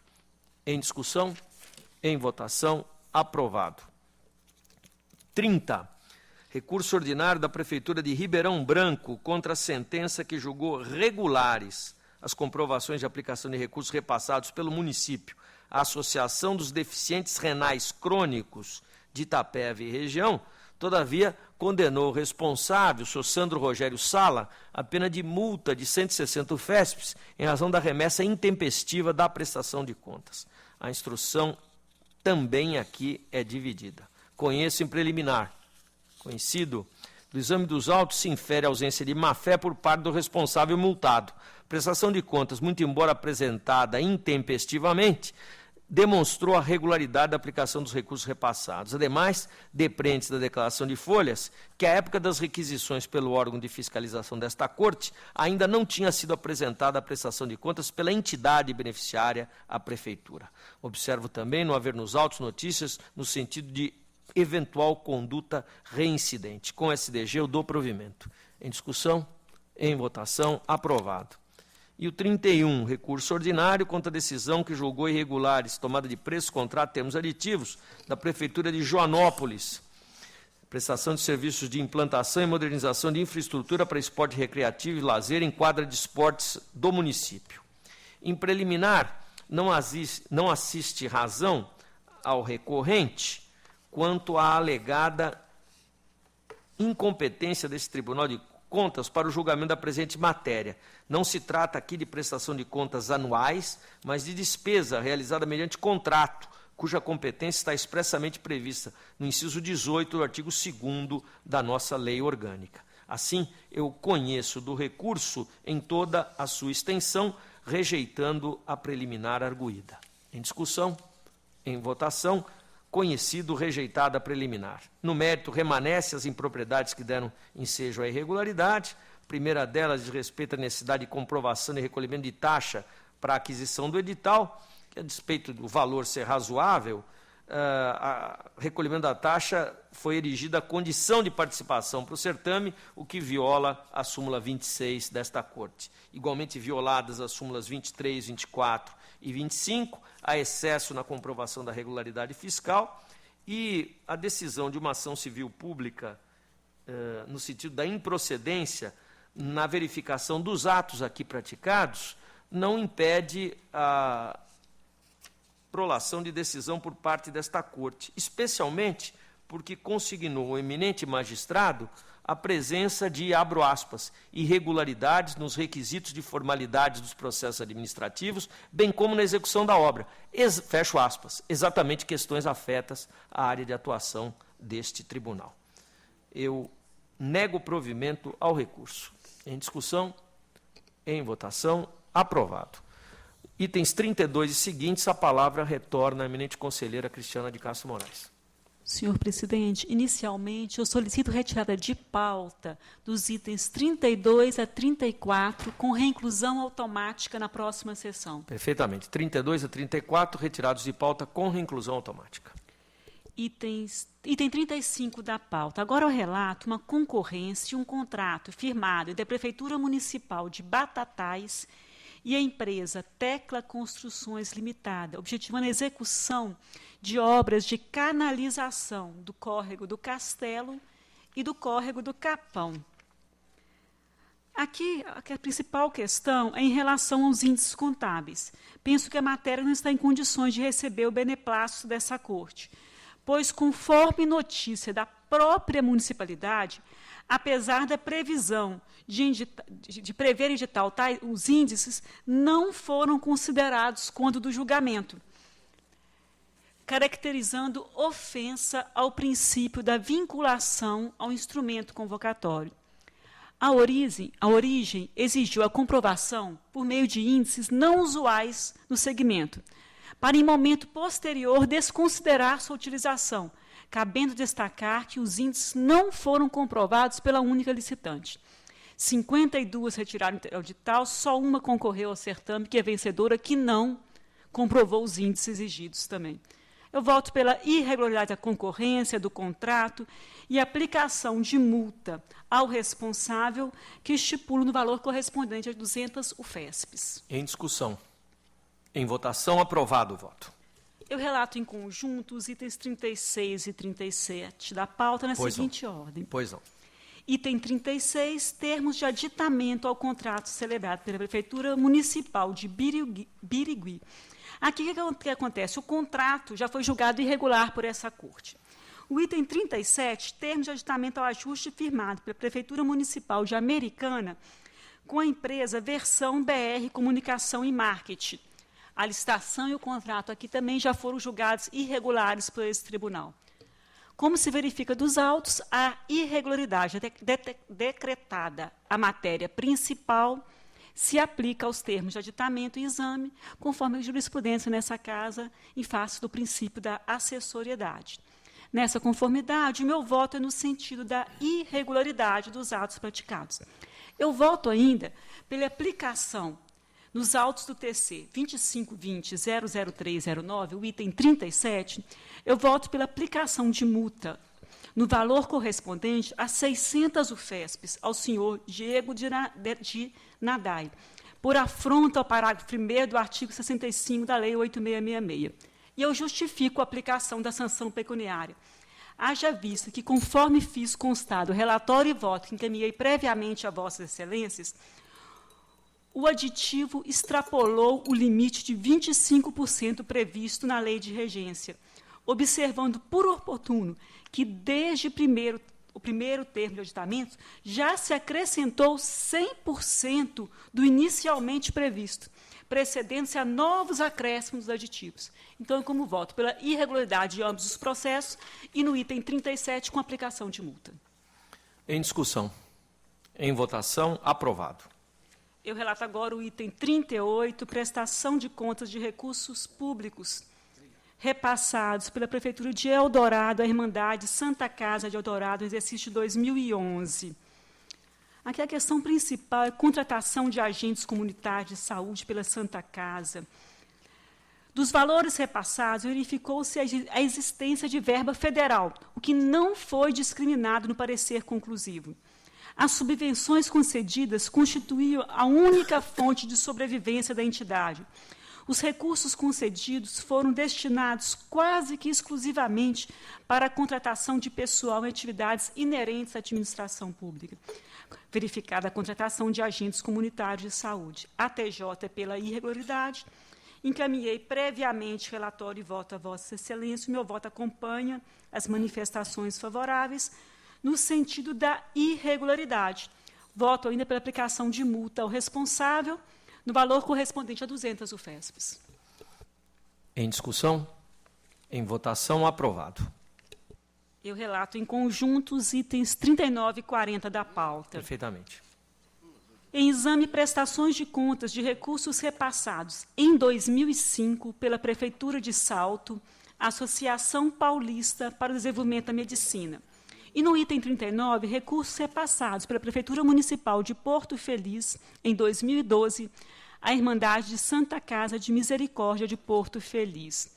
[SPEAKER 1] Em discussão, em votação, aprovado. 30. Recurso ordinário da Prefeitura de Ribeirão Branco contra a sentença que julgou regulares as comprovações de aplicação de recursos repassados pelo município à Associação dos Deficientes Renais Crônicos de Itapeva e região, todavia condenou o responsável, o senhor Sandro Rogério Sala, a pena de multa de 160 UFESPs em razão da remessa intempestiva da prestação de contas. A instrução também aqui é dividida. Conheço em preliminar. Conhecido. Do exame dos autos se infere a ausência de má-fé por parte do responsável multado. Prestação de contas, muito embora apresentada intempestivamente, demonstrou a regularidade da aplicação dos recursos repassados. Ademais, depreende-se da declaração de folhas que, à época das requisições pelo órgão de fiscalização desta Corte, ainda não tinha sido apresentada a prestação de contas pela entidade beneficiária, a Prefeitura. Observo também não haver nos autos notícias no sentido de eventual conduta reincidente. Com SDG, eu dou provimento. Em discussão, em votação, aprovado. E o 31, recurso ordinário contra a decisão que julgou irregulares, tomada de preço, contrato, termos aditivos, da Prefeitura de Joanópolis. Prestação de serviços de implantação e modernização de infraestrutura para esporte recreativo e lazer em quadra de esportes do município. Em preliminar, não assiste razão ao recorrente quanto à alegada incompetência desse Tribunal de Contas para o julgamento da presente matéria. Não se trata aqui de prestação de contas anuais, mas de despesa realizada mediante contrato, cuja competência está expressamente prevista no inciso 18 do artigo 2º da nossa lei orgânica. Assim, eu conheço do recurso em toda a sua extensão, rejeitando a preliminar arguída. Em discussão, em votação, conhecido, rejeitada a preliminar. No mérito, remanescem as impropriedades que deram ensejo à irregularidade. A primeira delas diz respeito à necessidade de comprovação e recolhimento de taxa para a aquisição do edital, que a despeito do valor ser razoável, recolhimento da taxa foi erigida a condição de participação para o certame, o que viola a súmula 26 desta Corte. Igualmente violadas as súmulas 23, 24 e 25, há excesso na comprovação da regularidade fiscal e a decisão de uma ação civil pública no sentido da improcedência na verificação dos atos aqui praticados não impede a prolação de decisão por parte desta Corte, especialmente porque consignou o eminente magistrado a presença de, abro aspas, irregularidades nos requisitos de formalidade dos processos administrativos, bem como na execução da obra, fecho aspas, exatamente questões afetas à área de atuação deste tribunal. Eu nego provimento ao recurso. Em discussão, em votação, aprovado. Itens 32 e seguintes, a palavra retorna à eminente conselheira Cristiana de Castro Moraes.
[SPEAKER 2] Senhor presidente, inicialmente eu solicito retirada de pauta dos itens 32 a 34, com reinclusão automática na próxima sessão.
[SPEAKER 1] Perfeitamente. 32 a 34, retirados de pauta com reinclusão automática.
[SPEAKER 2] Item 35 da pauta. Agora eu relato uma concorrência e um contrato firmado entre a Prefeitura Municipal de Batatais e a empresa Tecla Construções Limitada, objetivando a execução de obras de canalização do córrego do Castelo e do córrego do Capão. Aqui, a principal questão é em relação aos índices contábeis. Penso que a matéria não está em condições de receber o beneplácito dessa Corte, pois, conforme notícia da própria municipalidade, apesar da previsão de prever edital, os índices não foram considerados quando do julgamento, caracterizando ofensa ao princípio da vinculação ao instrumento convocatório. A origem exigiu a comprovação por meio de índices não usuais no segmento, para em momento posterior desconsiderar sua utilização, cabendo destacar que os índices não foram comprovados pela única licitante. 52 retiraram o edital, só uma concorreu ao certame, que é vencedora, que não comprovou os índices exigidos também. Eu voto pela irregularidade da concorrência, do contrato e aplicação de multa ao responsável, que estipula no valor correspondente a 200 UFESPs.
[SPEAKER 1] Em discussão. Em votação, aprovado o voto.
[SPEAKER 2] Eu relato em conjunto os itens 36 e 37 da pauta na seguinte ordem.
[SPEAKER 1] Pois não.
[SPEAKER 2] Item 36, termos de aditamento ao contrato celebrado pela Prefeitura Municipal de Birigui. Aqui o que acontece? O contrato já foi julgado irregular por essa Corte. O item 37, termos de aditamento ao ajuste firmado pela Prefeitura Municipal de Americana com a empresa Versão BR Comunicação e Marketing. A licitação e o contrato aqui também já foram julgados irregulares por esse tribunal. Como se verifica dos autos, a irregularidade decretada à matéria principal se aplica aos termos de aditamento e exame, conforme a jurisprudência nessa casa, em face do princípio da acessoriedade. Nessa conformidade, o meu voto é no sentido da irregularidade dos atos praticados. Eu voto ainda pela aplicação nos autos do TC 2520-00309, o item 37, eu voto pela aplicação de multa no valor correspondente a 600 UFESPs ao senhor Diego de Nadai, por afronta ao parágrafo 1º do artigo 65 da Lei 8666. E eu justifico a aplicação da sanção pecuniária. Haja vista que, conforme fiz constar o relatório e voto que encaminhei previamente a Vossas Excelências, o aditivo extrapolou o limite de 25% previsto na Lei de Regência, observando por oportuno que, desde o primeiro termo de aditamento, já se acrescentou 100% do inicialmente previsto, precedendo-se a novos acréscimos aditivos. Então, como voto pela irregularidade de ambos os processos e no item 37, com aplicação de multa.
[SPEAKER 1] Em discussão. Em votação, aprovado.
[SPEAKER 2] Eu relato agora o item 38, prestação de contas de recursos públicos repassados pela Prefeitura de Eldorado à Irmandade Santa Casa de Eldorado, no exercício de 2011. Aqui a questão principal é a contratação de agentes comunitários de saúde pela Santa Casa. Dos valores repassados, verificou-se a existência de verba federal, o que não foi discriminado no parecer conclusivo. As subvenções concedidas constituíam a única fonte de sobrevivência da entidade. Os recursos concedidos foram destinados quase que exclusivamente para a contratação de pessoal em atividades inerentes à administração pública. Verificada a contratação de agentes comunitários de saúde. A TJ, pela irregularidade, encaminhei previamente relatório e voto a Vossa Excelência. O meu voto acompanha as manifestações favoráveis, no sentido da irregularidade. Voto ainda pela aplicação de multa ao responsável, no valor correspondente a 200 UFESPs.
[SPEAKER 1] Em discussão? Em votação, aprovado.
[SPEAKER 2] Eu relato em conjunto os itens 39 e 40 da pauta.
[SPEAKER 1] Perfeitamente.
[SPEAKER 2] Em exame, prestações de contas de recursos repassados em 2005 pela Prefeitura de Salto, Associação Paulista para o Desenvolvimento da Medicina. E no item 39, recursos repassados pela Prefeitura Municipal de Porto Feliz, em 2012, à Irmandade de Santa Casa de Misericórdia de Porto Feliz.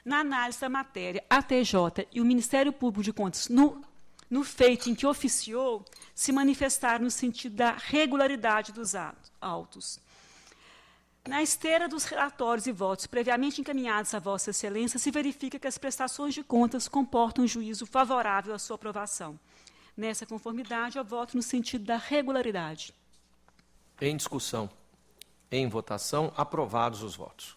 [SPEAKER 2] Na análise da matéria, a TJ e o Ministério Público de Contas, no feito em que oficiou, se manifestaram no sentido da regularidade dos autos. Na esteira dos relatórios e votos previamente encaminhados a Vossa Excelência, se verifica que as prestações de contas comportam um juízo favorável à sua aprovação. Nessa conformidade, eu voto no sentido da regularidade.
[SPEAKER 1] Em discussão. Em votação, aprovados os votos.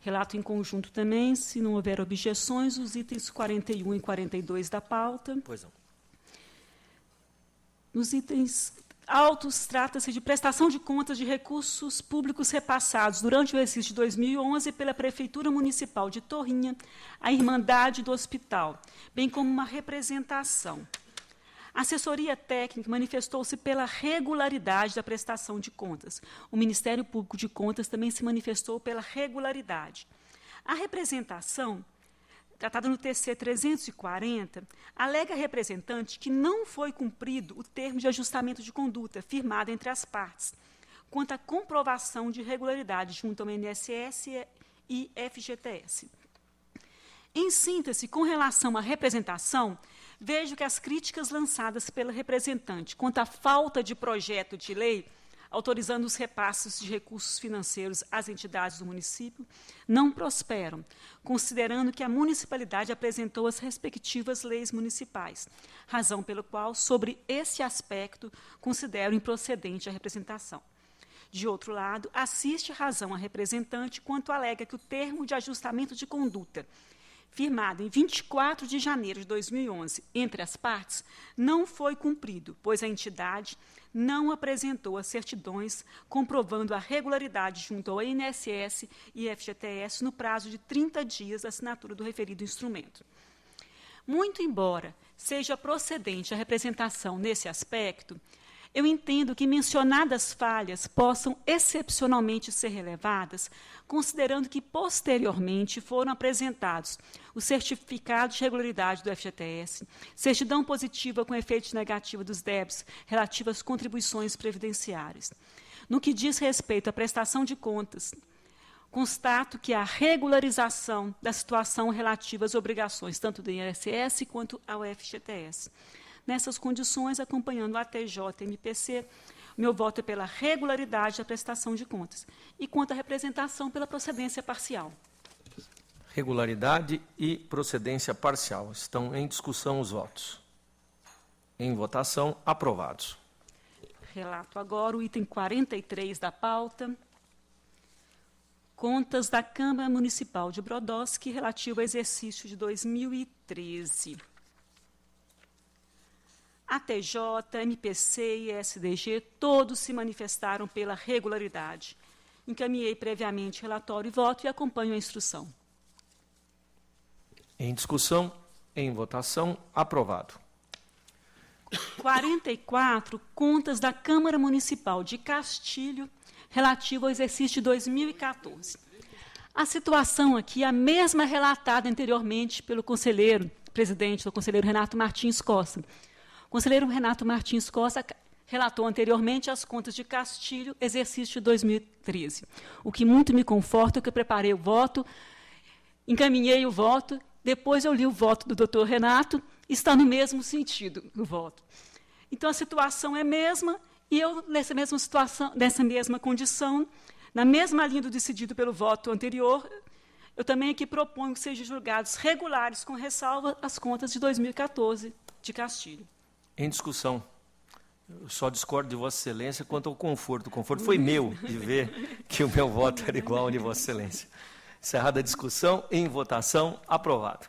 [SPEAKER 2] Relato em conjunto também, se não houver objeções, os itens 41 e 42 da pauta.
[SPEAKER 1] Pois não.
[SPEAKER 2] Nos itens autos, trata-se de prestação de contas de recursos públicos repassados durante o exercício de 2011 pela Prefeitura Municipal de Torrinha, à Irmandade do Hospital, bem como uma representação. A assessoria técnica manifestou-se pela regularidade da prestação de contas. O Ministério Público de Contas também se manifestou pela regularidade. A representação, tratada no TC 340, alega a representante que não foi cumprido o termo de ajustamento de conduta firmado entre as partes, quanto à comprovação de regularidade junto ao INSS e FGTS. Em síntese, com relação à representação, vejo que as críticas lançadas pela representante quanto à falta de projeto de lei autorizando os repasses de recursos financeiros às entidades do município não prosperam, considerando que a municipalidade apresentou as respectivas leis municipais, razão pela qual, sobre esse aspecto, considero improcedente a representação. De outro lado, assiste razão a representante quanto alega que o termo de ajustamento de conduta firmado em 24 de janeiro de 2011 entre as partes, não foi cumprido, pois a entidade não apresentou as certidões comprovando a regularidade junto ao INSS e FGTS no prazo de 30 dias da assinatura do referido instrumento. Muito embora seja procedente a representação nesse aspecto, eu entendo que mencionadas falhas possam excepcionalmente ser relevadas, considerando que, posteriormente, foram apresentados o certificado de regularidade do FGTS, certidão positiva com efeito negativo dos débitos relativos às contribuições previdenciárias. No que diz respeito à prestação de contas, constato que a regularização da situação relativa às obrigações, tanto do INSS quanto ao FGTS. Nessas condições, acompanhando a TJ e MPC, meu voto é pela regularidade da prestação de contas e quanto à representação pela procedência parcial.
[SPEAKER 1] Regularidade e procedência parcial. Estão em discussão os votos. Em votação, aprovados.
[SPEAKER 2] Relato agora o item 43 da pauta. Contas da Câmara Municipal de Brodowski relativo ao exercício de 2013. A TJ, MPC e SDG, todos se manifestaram pela regularidade. Encaminhei previamente relatório e voto e acompanho a instrução.
[SPEAKER 1] Em discussão, em votação, aprovado.
[SPEAKER 2] 44, contas da Câmara Municipal de Castilho, relativo ao exercício de 2014. A situação aqui é a mesma relatada anteriormente pelo presidente do conselheiro Renato Martins Costa. O conselheiro Renato Martins Costa relatou anteriormente as contas de Castilho, exercício de 2013. O que muito me conforta é que eu preparei o voto, encaminhei o voto, depois eu li o voto do doutor Renato, está no mesmo sentido o voto. Então, a situação é a mesma, e eu, nessa mesma situação, nessa mesma condição, na mesma linha do decidido pelo voto anterior, eu também aqui proponho que sejam julgados regulares, com ressalva as contas de 2014 de Castilho.
[SPEAKER 1] Em discussão. Eu só discordo de Vossa Excelência quanto ao conforto. O conforto foi meu de ver que o meu voto era igual ao de Vossa Excelência. Encerrada a discussão, em votação, aprovado.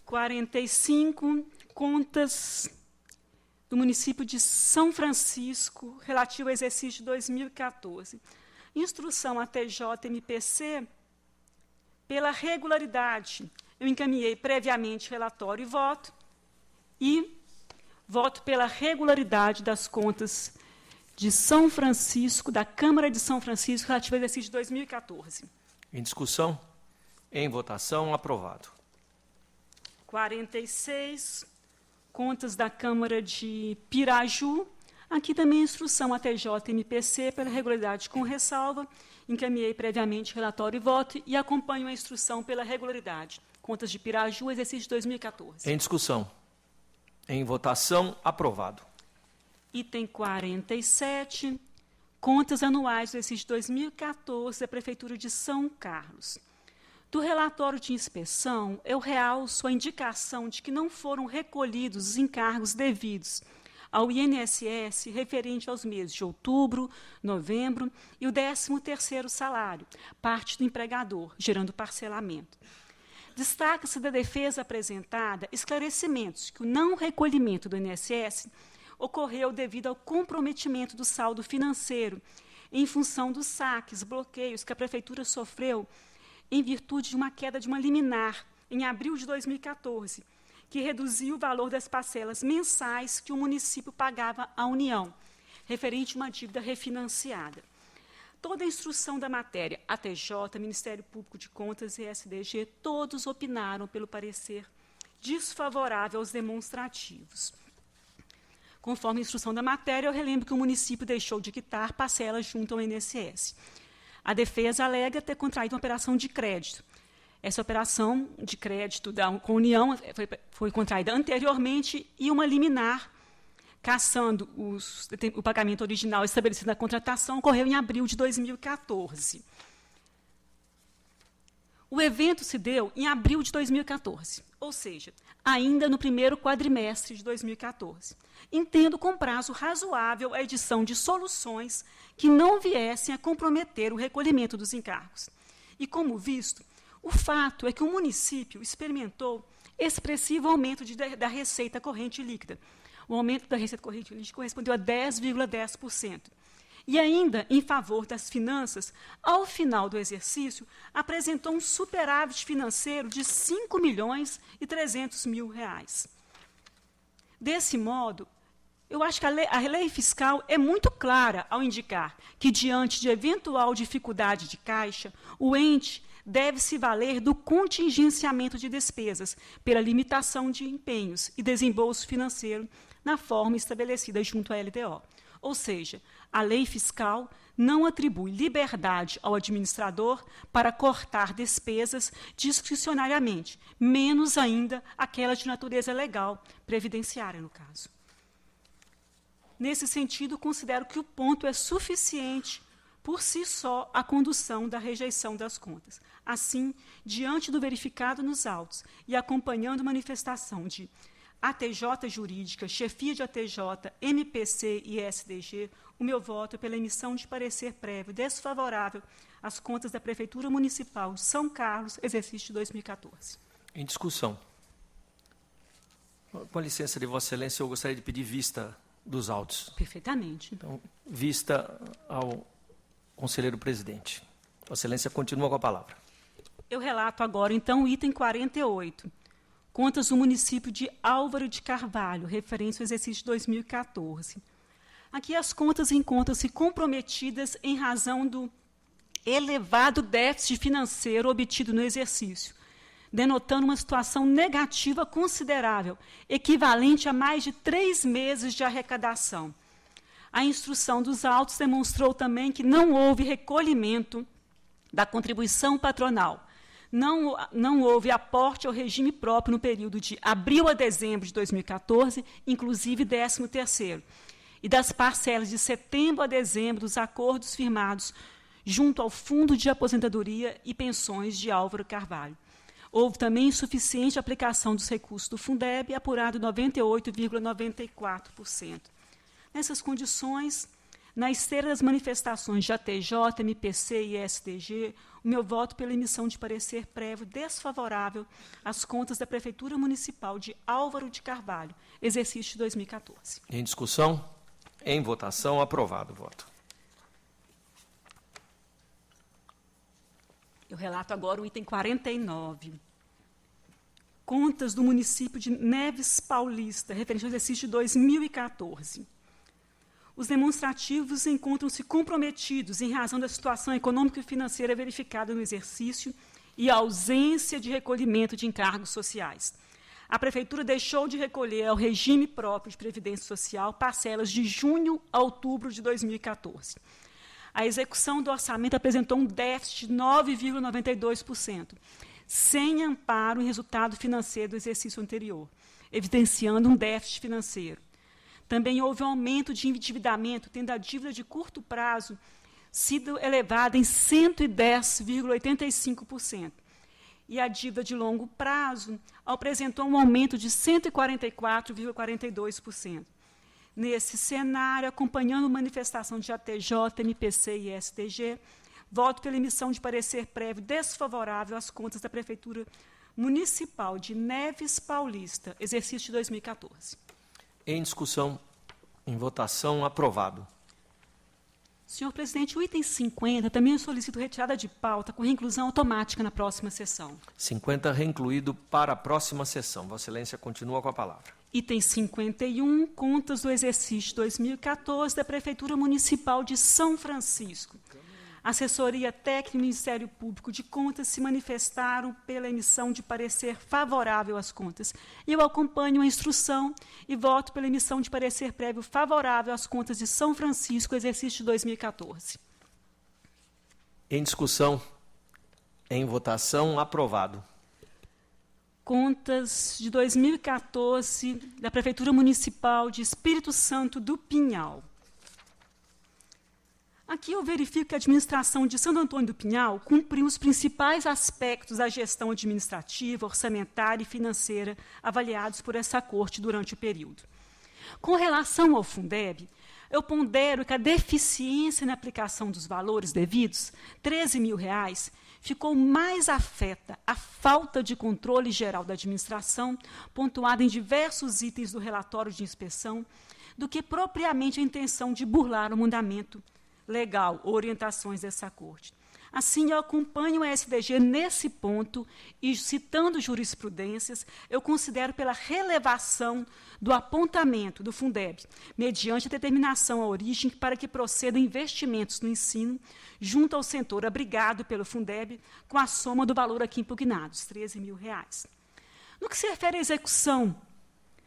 [SPEAKER 2] 45, contas do município de São Francisco, relativo ao exercício de 2014. Instrução à TJ-MPC, pela regularidade. Eu encaminhei previamente relatório e voto pela regularidade das contas de São Francisco, da Câmara de São Francisco, relativo ao exercício de 2014.
[SPEAKER 1] Em discussão, em votação, aprovado.
[SPEAKER 2] 46, contas da Câmara de Piraju. Aqui também a instrução à TJ-MPC pela regularidade com ressalva. Encaminhei previamente relatório e voto e acompanho a instrução pela regularidade. Contas de Piraju, exercício de 2014.
[SPEAKER 1] Em discussão. Em votação, aprovado.
[SPEAKER 2] Item 47, contas anuais do exercício de 2014 da Prefeitura de São Carlos. Do relatório de inspeção, eu realço a indicação de que não foram recolhidos os encargos devidos ao INSS referente aos meses de outubro, novembro e o 13º salário, parte do empregador, gerando parcelamento. Destaca-se da defesa apresentada esclarecimentos que o não recolhimento do INSS ocorreu devido ao comprometimento do saldo financeiro em função dos saques, bloqueios que a Prefeitura sofreu em virtude de uma queda de uma liminar em abril de 2014, que reduziu o valor das parcelas mensais que o município pagava à União, referente a uma dívida refinanciada. Toda a instrução da matéria, ATJ, Ministério Público de Contas e SDG, todos opinaram pelo parecer desfavorável aos demonstrativos. Conforme a instrução da matéria, eu relembro que o município deixou de quitar parcelas junto ao INSS. A defesa alega ter contraído uma operação de crédito. Essa operação de crédito com a União foi contraída anteriormente e uma liminar, cassando o pagamento original estabelecido na contratação, ocorreu em abril de 2014. O evento se deu em abril de 2014, ou seja, ainda no primeiro quadrimestre de 2014. Entendo com prazo razoável a edição de soluções que não viessem a comprometer o recolhimento dos encargos. E, como visto, o fato é que o município experimentou expressivo aumento da receita corrente líquida. O aumento da receita corrente líquida correspondeu a 10,10%. E ainda, em favor das finanças, ao final do exercício, apresentou um superávit financeiro de R$ 5.300.000. Desse modo, eu acho que a lei fiscal é muito clara ao indicar que, diante de eventual dificuldade de caixa, o ente deve se valer do contingenciamento de despesas pela limitação de empenhos e desembolso financeiro na forma estabelecida junto à LDO. Ou seja, a lei fiscal não atribui liberdade ao administrador para cortar despesas discricionariamente, menos ainda aquelas de natureza legal, previdenciária, no caso. Nesse sentido, considero que o ponto é suficiente por si só a condução da rejeição das contas. Assim, diante do verificado nos autos e acompanhando manifestação de ATJ jurídica, chefia de ATJ, MPC e SDG, o meu voto é pela emissão de parecer prévio desfavorável às contas da Prefeitura Municipal de São Carlos, exercício de 2014.
[SPEAKER 1] Em discussão. Com a licença de Vossa Excelência, eu gostaria de pedir vista dos autos.
[SPEAKER 2] Perfeitamente.
[SPEAKER 1] Então, vista ao conselheiro presidente. Vossa Excelência continua com a palavra.
[SPEAKER 2] Eu relato agora, então, o item 48. Contas do município de Álvaro de Carvalho, referente ao exercício de 2014. Aqui as contas encontram-se comprometidas em razão do elevado déficit financeiro obtido no exercício, denotando uma situação negativa considerável, equivalente a mais de 3 meses de arrecadação. A instrução dos autos demonstrou também que não houve recolhimento da contribuição patronal. Não houve aporte ao regime próprio no período de abril a dezembro de 2014, inclusive 13º, e das parcelas de setembro a dezembro dos acordos firmados junto ao Fundo de Aposentadoria e Pensões de Álvaro Carvalho. Houve também insuficiente aplicação dos recursos do Fundeb, apurado 98,94%. Nessas condições, na esteira das manifestações de ATJ, MPC e SDG, o meu voto pela emissão de parecer prévio desfavorável às contas da Prefeitura Municipal de Álvaro de Carvalho, exercício de 2014.
[SPEAKER 1] Em discussão? Em votação, aprovado o voto.
[SPEAKER 2] Eu relato agora o item 49. Contas do município de Neves Paulista, referente ao exercício de 2014. Os demonstrativos encontram-se comprometidos em razão da situação econômica e financeira verificada no exercício e a ausência de recolhimento de encargos sociais. A Prefeitura deixou de recolher ao regime próprio de Previdência Social parcelas de junho a outubro de 2014. A execução do orçamento apresentou um déficit de 9,92%, sem amparo em resultado financeiro do exercício anterior, evidenciando um déficit financeiro. Também houve um aumento de endividamento, tendo a dívida de curto prazo sido elevada em 110,85%. E a dívida de longo prazo apresentou um aumento de 144,42%. Nesse cenário, acompanhando manifestação de ATJ, MPC e STG, voto pela emissão de parecer prévio desfavorável às contas da Prefeitura Municipal de Neves Paulista, exercício de 2014.
[SPEAKER 1] Em discussão, em votação, aprovado.
[SPEAKER 2] Senhor presidente, o item 50 também eu solicito retirada de pauta com reinclusão automática na próxima sessão.
[SPEAKER 1] 50 reincluído para a próxima sessão. Vossa Excelência continua com a palavra.
[SPEAKER 2] Item 51, contas do exercício 2014 da Prefeitura Municipal de São Francisco. Assessoria Técnica e Ministério Público de Contas se manifestaram pela emissão de parecer favorável às contas. Eu acompanho a instrução e voto pela emissão de parecer prévio favorável às contas de São Francisco, exercício de 2014.
[SPEAKER 1] Em discussão, em votação, aprovado.
[SPEAKER 2] Contas de 2014 da Prefeitura Municipal de Espírito Santo do Pinhal. Aqui eu verifico que a administração de Santo Antônio do Pinhal cumpriu os principais aspectos da gestão administrativa, orçamentária e financeira avaliados por essa Corte durante o período. Com relação ao Fundeb, eu pondero que a deficiência na aplicação dos valores devidos, R$ 13.000, ficou mais afeta a falta de controle geral da administração, pontuada em diversos itens do relatório de inspeção, do que propriamente a intenção de burlar o mandamento legal, orientações dessa Corte. Assim, eu acompanho a SDG nesse ponto e, citando jurisprudências, eu considero pela relevação do apontamento do Fundeb, mediante a determinação à origem para que procedam investimentos no ensino junto ao setor abrigado pelo Fundeb, com a soma do valor aqui impugnado, os R$ 13.000. No que se refere à execução,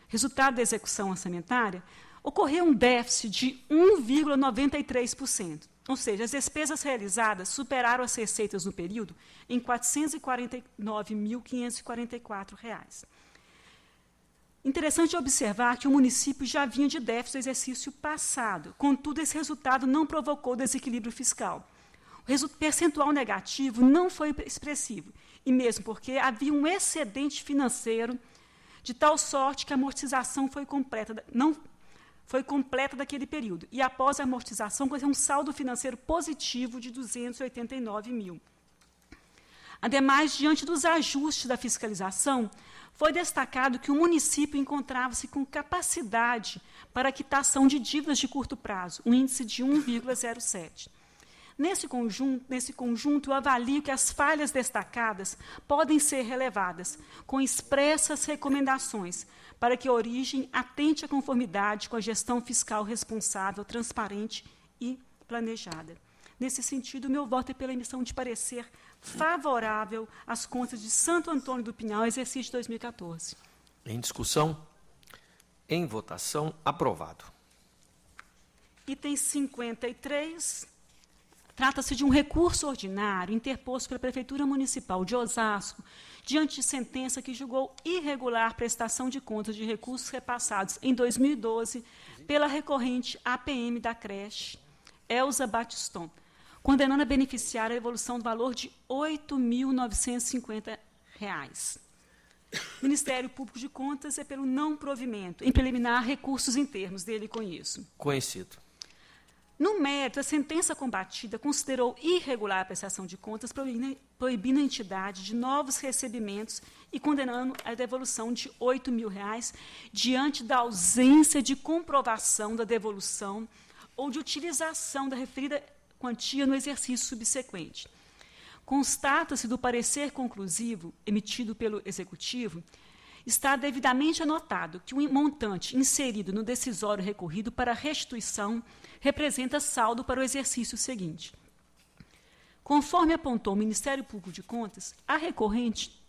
[SPEAKER 2] resultado da execução orçamentária, ocorreu um déficit de 1,93%, ou seja, as despesas realizadas superaram as receitas no período em R$ 449.544. Interessante observar que o município já vinha de déficit do exercício passado, contudo, esse resultado não provocou desequilíbrio fiscal. O percentual negativo não foi expressivo, e mesmo porque havia um excedente financeiro, de tal sorte que a amortização foi completa, daquele período. E, após a amortização, com um saldo financeiro positivo de R$ 289 mil. Ademais, diante dos ajustes da fiscalização, foi destacado que o município encontrava-se com capacidade para a quitação de dívidas de curto prazo, um índice de 1,07. Nesse conjunto, eu avalio que as falhas destacadas podem ser relevadas, com expressas recomendações, para que a origem atente à conformidade com a gestão fiscal responsável, transparente e planejada. Nesse sentido, meu voto é pela emissão de parecer favorável às contas de Santo Antônio do Pinhal, exercício 2014.
[SPEAKER 1] Em discussão, em votação, aprovado.
[SPEAKER 2] Item 53, trata-se de um recurso ordinário interposto pela Prefeitura Municipal de Osasco, diante de sentença que julgou irregular prestação de contas de recursos repassados em 2012 pela recorrente APM da creche, Elza Batiston, condenando a beneficiária a devolução do valor de R$ 8.950. O Ministério Público de Contas é pelo não provimento, em preliminar, recursos em termos dele com isso.
[SPEAKER 1] Conhecido.
[SPEAKER 2] No mérito, a sentença combatida considerou irregular a prestação de contas, proibindo a entidade de novos recebimentos e condenando a devolução de R$ 8.000 diante da ausência de comprovação da devolução ou de utilização da referida quantia no exercício subsequente. Constata-se do parecer conclusivo emitido pelo Executivo, está devidamente anotado que o montante inserido no decisório recorrido para restituição representa saldo para o exercício seguinte. Conforme apontou o Ministério Público de Contas, a recorrente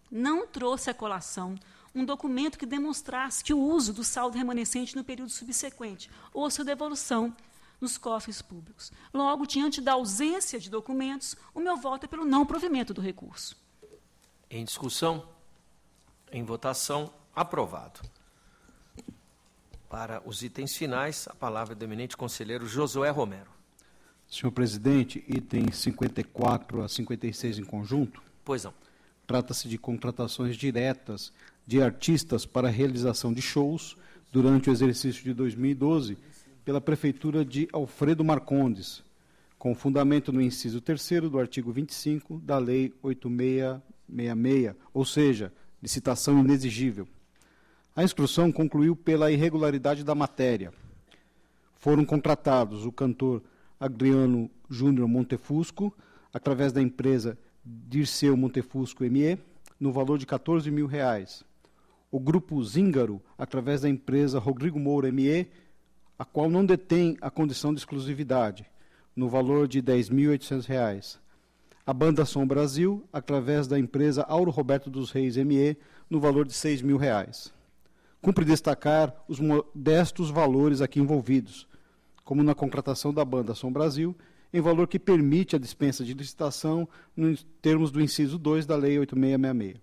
[SPEAKER 2] não trouxe à colação um documento que demonstrasse que o uso do saldo remanescente no período subsequente ou sua devolução nos cofres públicos. Logo, diante da ausência de documentos, o meu voto é pelo não provimento do recurso.
[SPEAKER 1] Em discussão, em votação, aprovado. Para os itens finais, a palavra é do eminente conselheiro Josué Romero.
[SPEAKER 3] Senhor presidente, itens 54 a 56 em conjunto.
[SPEAKER 1] Pois não.
[SPEAKER 3] Trata-se de contratações diretas de artistas para a realização de shows durante o exercício de 2012, pela Prefeitura de Alfredo Marcondes, com fundamento no inciso 3º do artigo 25 da Lei 8666, ou seja, licitação inexigível. A instrução concluiu pela irregularidade da matéria. Foram contratados o cantor Adriano Júnior Montefusco, através da empresa Dirceu Montefusco ME, no valor de R$ 14.000. O grupo Zíngaro, através da empresa Rodrigo Moura ME, a qual não detém a condição de exclusividade, no valor de R$ 10.800. A Banda Som Brasil, através da empresa Auro Roberto dos Reis ME, no valor de R$ 6.000. Cumpre destacar os modestos valores aqui envolvidos, como na contratação da Banda Som Brasil, em valor que permite a dispensa de licitação nos termos do inciso 2 da Lei 8666.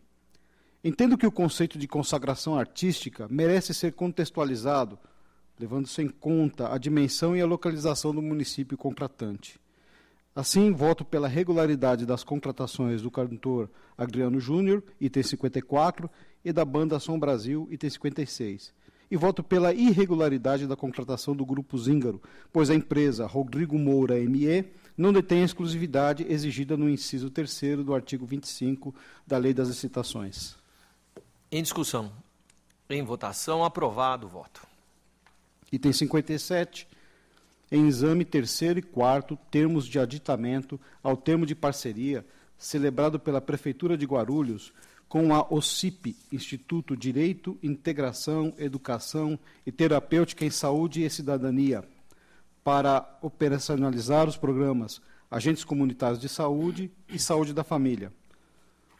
[SPEAKER 3] Entendo que o conceito de consagração artística merece ser contextualizado, levando-se em conta a dimensão e a localização do município contratante. Assim, voto pela regularidade das contratações do cantor Adriano Júnior, item 54, e da Banda Som Brasil, item 56. E voto pela irregularidade da contratação do Grupo Zíngaro, pois a empresa Rodrigo Moura ME não detém a exclusividade exigida no inciso 3º do artigo 25 da Lei das Licitações.
[SPEAKER 1] Em discussão. Em votação, aprovado o voto.
[SPEAKER 3] Item 57. Em exame 3º e 4º, termos de aditamento ao termo de parceria celebrado pela Prefeitura de Guarulhos com a OCIP, Instituto Direito, Integração, Educação e Terapêutica em Saúde e Cidadania, para operacionalizar os programas Agentes Comunitários de Saúde e Saúde da Família.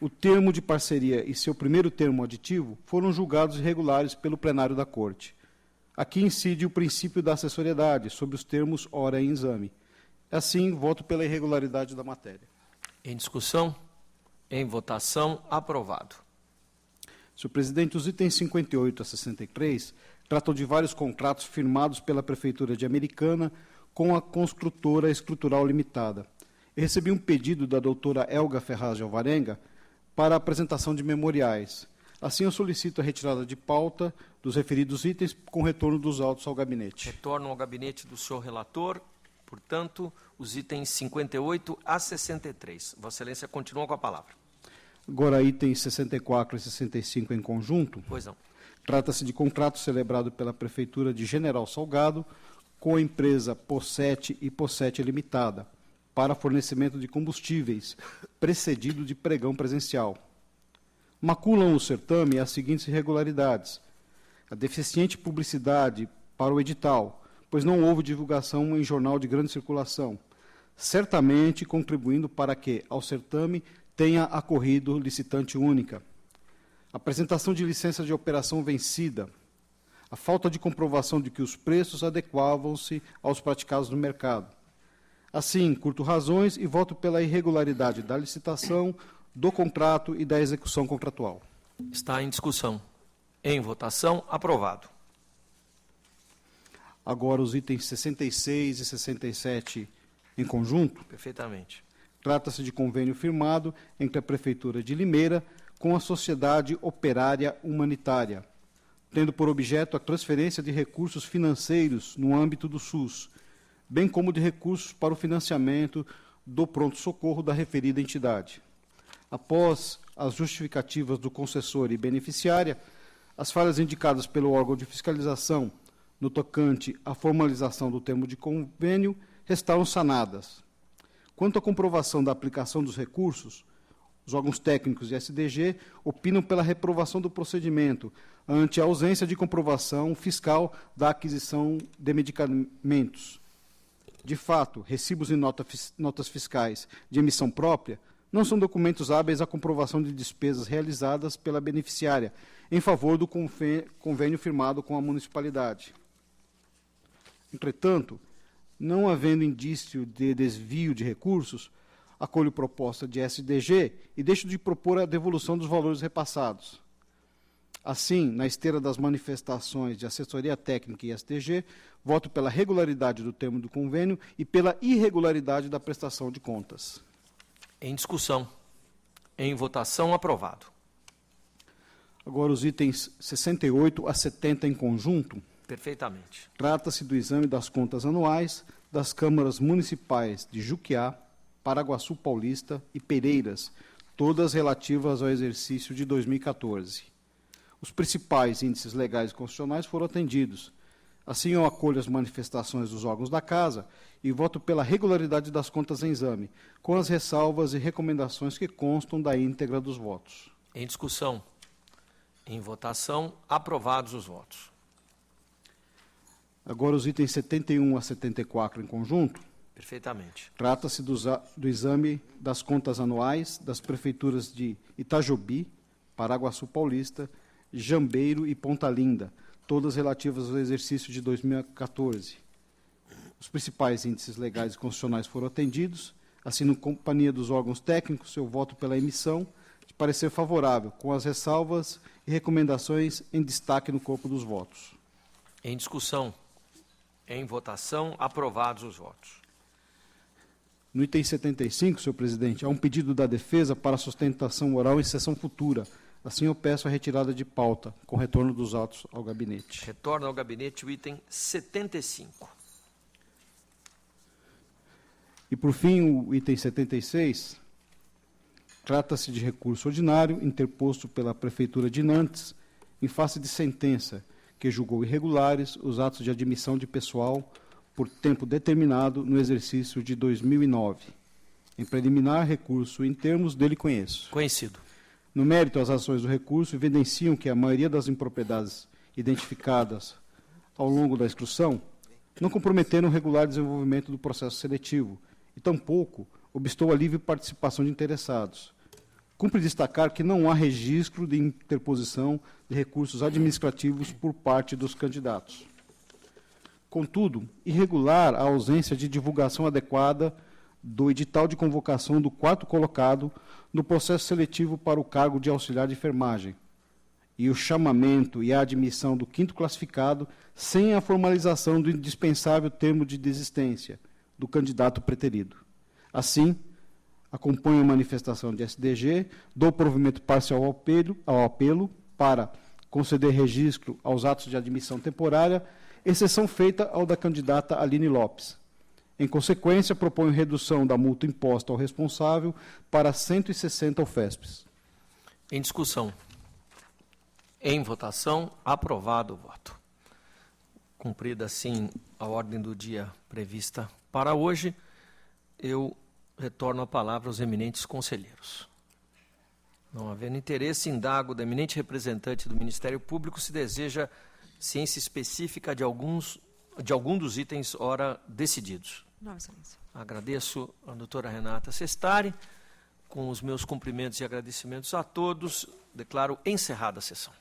[SPEAKER 3] O termo de parceria e seu primeiro termo aditivo foram julgados irregulares pelo plenário da Corte. Aqui incide o princípio da acessoriedade sobre os termos ora em exame. Assim, voto pela irregularidade da matéria.
[SPEAKER 1] Em discussão. Em votação, aprovado.
[SPEAKER 3] Senhor presidente, os itens 58 a 63 tratam de vários contratos firmados pela Prefeitura de Americana com a Construtora Estrutural Limitada. Eu recebi um pedido da doutora Elga Ferraz de Alvarenga para a apresentação de memoriais. Assim, eu solicito a retirada de pauta dos referidos itens com retorno dos autos ao gabinete.
[SPEAKER 1] Retorno ao gabinete do senhor relator. Portanto, os itens 58 a 63. Vossa Excelência continua com a palavra.
[SPEAKER 3] Agora, itens 64 e 65 em conjunto.
[SPEAKER 1] Pois não.
[SPEAKER 3] Trata-se de contrato celebrado pela Prefeitura de General Salgado com a empresa Posset e Posset Limitada para fornecimento de combustíveis, precedido de pregão presencial. Maculam o certame as seguintes irregularidades: a deficiente publicidade para o edital, pois não houve divulgação em jornal de grande circulação, certamente contribuindo para que, ao certame, tenha ocorrido licitante única. Apresentação de licença de operação vencida. A falta de comprovação de que os preços adequavam-se aos praticados no mercado. Assim, curto razões e voto pela irregularidade da licitação, do contrato e da execução contratual.
[SPEAKER 1] Está em discussão. Em votação, aprovado.
[SPEAKER 3] Agora, os itens 66 e 67 em conjunto.
[SPEAKER 1] Perfeitamente.
[SPEAKER 3] Trata-se de convênio firmado entre a Prefeitura de Limeira com a Sociedade Operária Humanitária, tendo por objeto a transferência de recursos financeiros no âmbito do SUS, bem como de recursos para o financiamento do pronto-socorro da referida entidade. Após as justificativas do concessor e beneficiária, as falhas indicadas pelo órgão de fiscalização no tocante à formalização do termo de convênio restaram sanadas. Quanto à comprovação da aplicação dos recursos, os órgãos técnicos e SDG opinam pela reprovação do procedimento ante a ausência de comprovação fiscal da aquisição de medicamentos. De fato, recibos e notas fiscais de emissão própria não são documentos hábeis à comprovação de despesas realizadas pela beneficiária em favor do convênio firmado com a municipalidade. Entretanto, não havendo indício de desvio de recursos, acolho proposta de SDG e deixo de propor a devolução dos valores repassados. Assim, na esteira das manifestações de assessoria técnica e SDG, voto pela regularidade do termo do convênio e pela irregularidade da prestação de contas.
[SPEAKER 1] Em discussão. Em votação, aprovado.
[SPEAKER 3] Agora, os itens 68 a 70 em conjunto.
[SPEAKER 1] Perfeitamente.
[SPEAKER 3] Trata-se do exame das contas anuais das câmaras municipais de Juquiá, Paraguaçu Paulista e Pereiras, todas relativas ao exercício de 2014. Os principais índices legais e constitucionais foram atendidos. Assim, eu acolho as manifestações dos órgãos da Casa e voto pela regularidade das contas em exame, com as ressalvas e recomendações que constam da íntegra dos votos.
[SPEAKER 1] Em discussão. Em votação, aprovados os votos.
[SPEAKER 3] Agora, os itens 71 a 74 em conjunto.
[SPEAKER 1] Perfeitamente.
[SPEAKER 3] Trata-se do exame das contas anuais das prefeituras de Itajobi, Paraguaçu Paulista, Jambeiro e Ponta Linda, todas relativas ao exercício de 2014. Os principais índices legais e constitucionais foram atendidos. Assim, na companhia dos órgãos técnicos, eu voto pela emissão de parecer favorável, com as ressalvas e recomendações em destaque no corpo dos votos.
[SPEAKER 1] Em discussão. Em votação, aprovados os votos.
[SPEAKER 3] No item 75, senhor presidente, há um pedido da defesa para sustentação oral em sessão futura. Assim, eu peço a retirada de pauta, com retorno dos autos ao gabinete.
[SPEAKER 1] Retorna ao gabinete o item 75.
[SPEAKER 3] E, por fim, o item 76, trata-se de recurso ordinário interposto pela Prefeitura de Nantes, em face de sentença que julgou irregulares os atos de admissão de pessoal por tempo determinado no exercício de 2009. Em preliminar, recurso em termos dele conheço.
[SPEAKER 1] Conhecido.
[SPEAKER 3] No mérito, as ações do recurso evidenciam que a maioria das impropriedades identificadas ao longo da instrução não comprometeram o regular desenvolvimento do processo seletivo e, tampouco, obstou a livre participação de interessados. Cumpre destacar que não há registro de interposição de recursos administrativos por parte dos candidatos. Contudo, irregular a ausência de divulgação adequada do edital de convocação do quarto colocado no processo seletivo para o cargo de auxiliar de enfermagem e o chamamento e a admissão do quinto classificado sem a formalização do indispensável termo de desistência do candidato preterido. Assim, acompanho a manifestação de SDG, dou provimento parcial ao apelo para conceder registro aos atos de admissão temporária, exceção feita ao da candidata Aline Lopes. Em consequência, proponho redução da multa imposta ao responsável para 160 UFESPs.
[SPEAKER 1] Em discussão. Em votação, aprovado o voto. Cumprida, assim, a ordem do dia prevista para hoje, eu retorno a palavra aos eminentes conselheiros. Não havendo interesse, indago da eminente representante do Ministério Público se deseja ciência específica de algum dos itens ora decididos.
[SPEAKER 2] Não, excelência.
[SPEAKER 1] Agradeço a doutora Renata Sestari. Com os meus cumprimentos e agradecimentos a todos, declaro encerrada a sessão.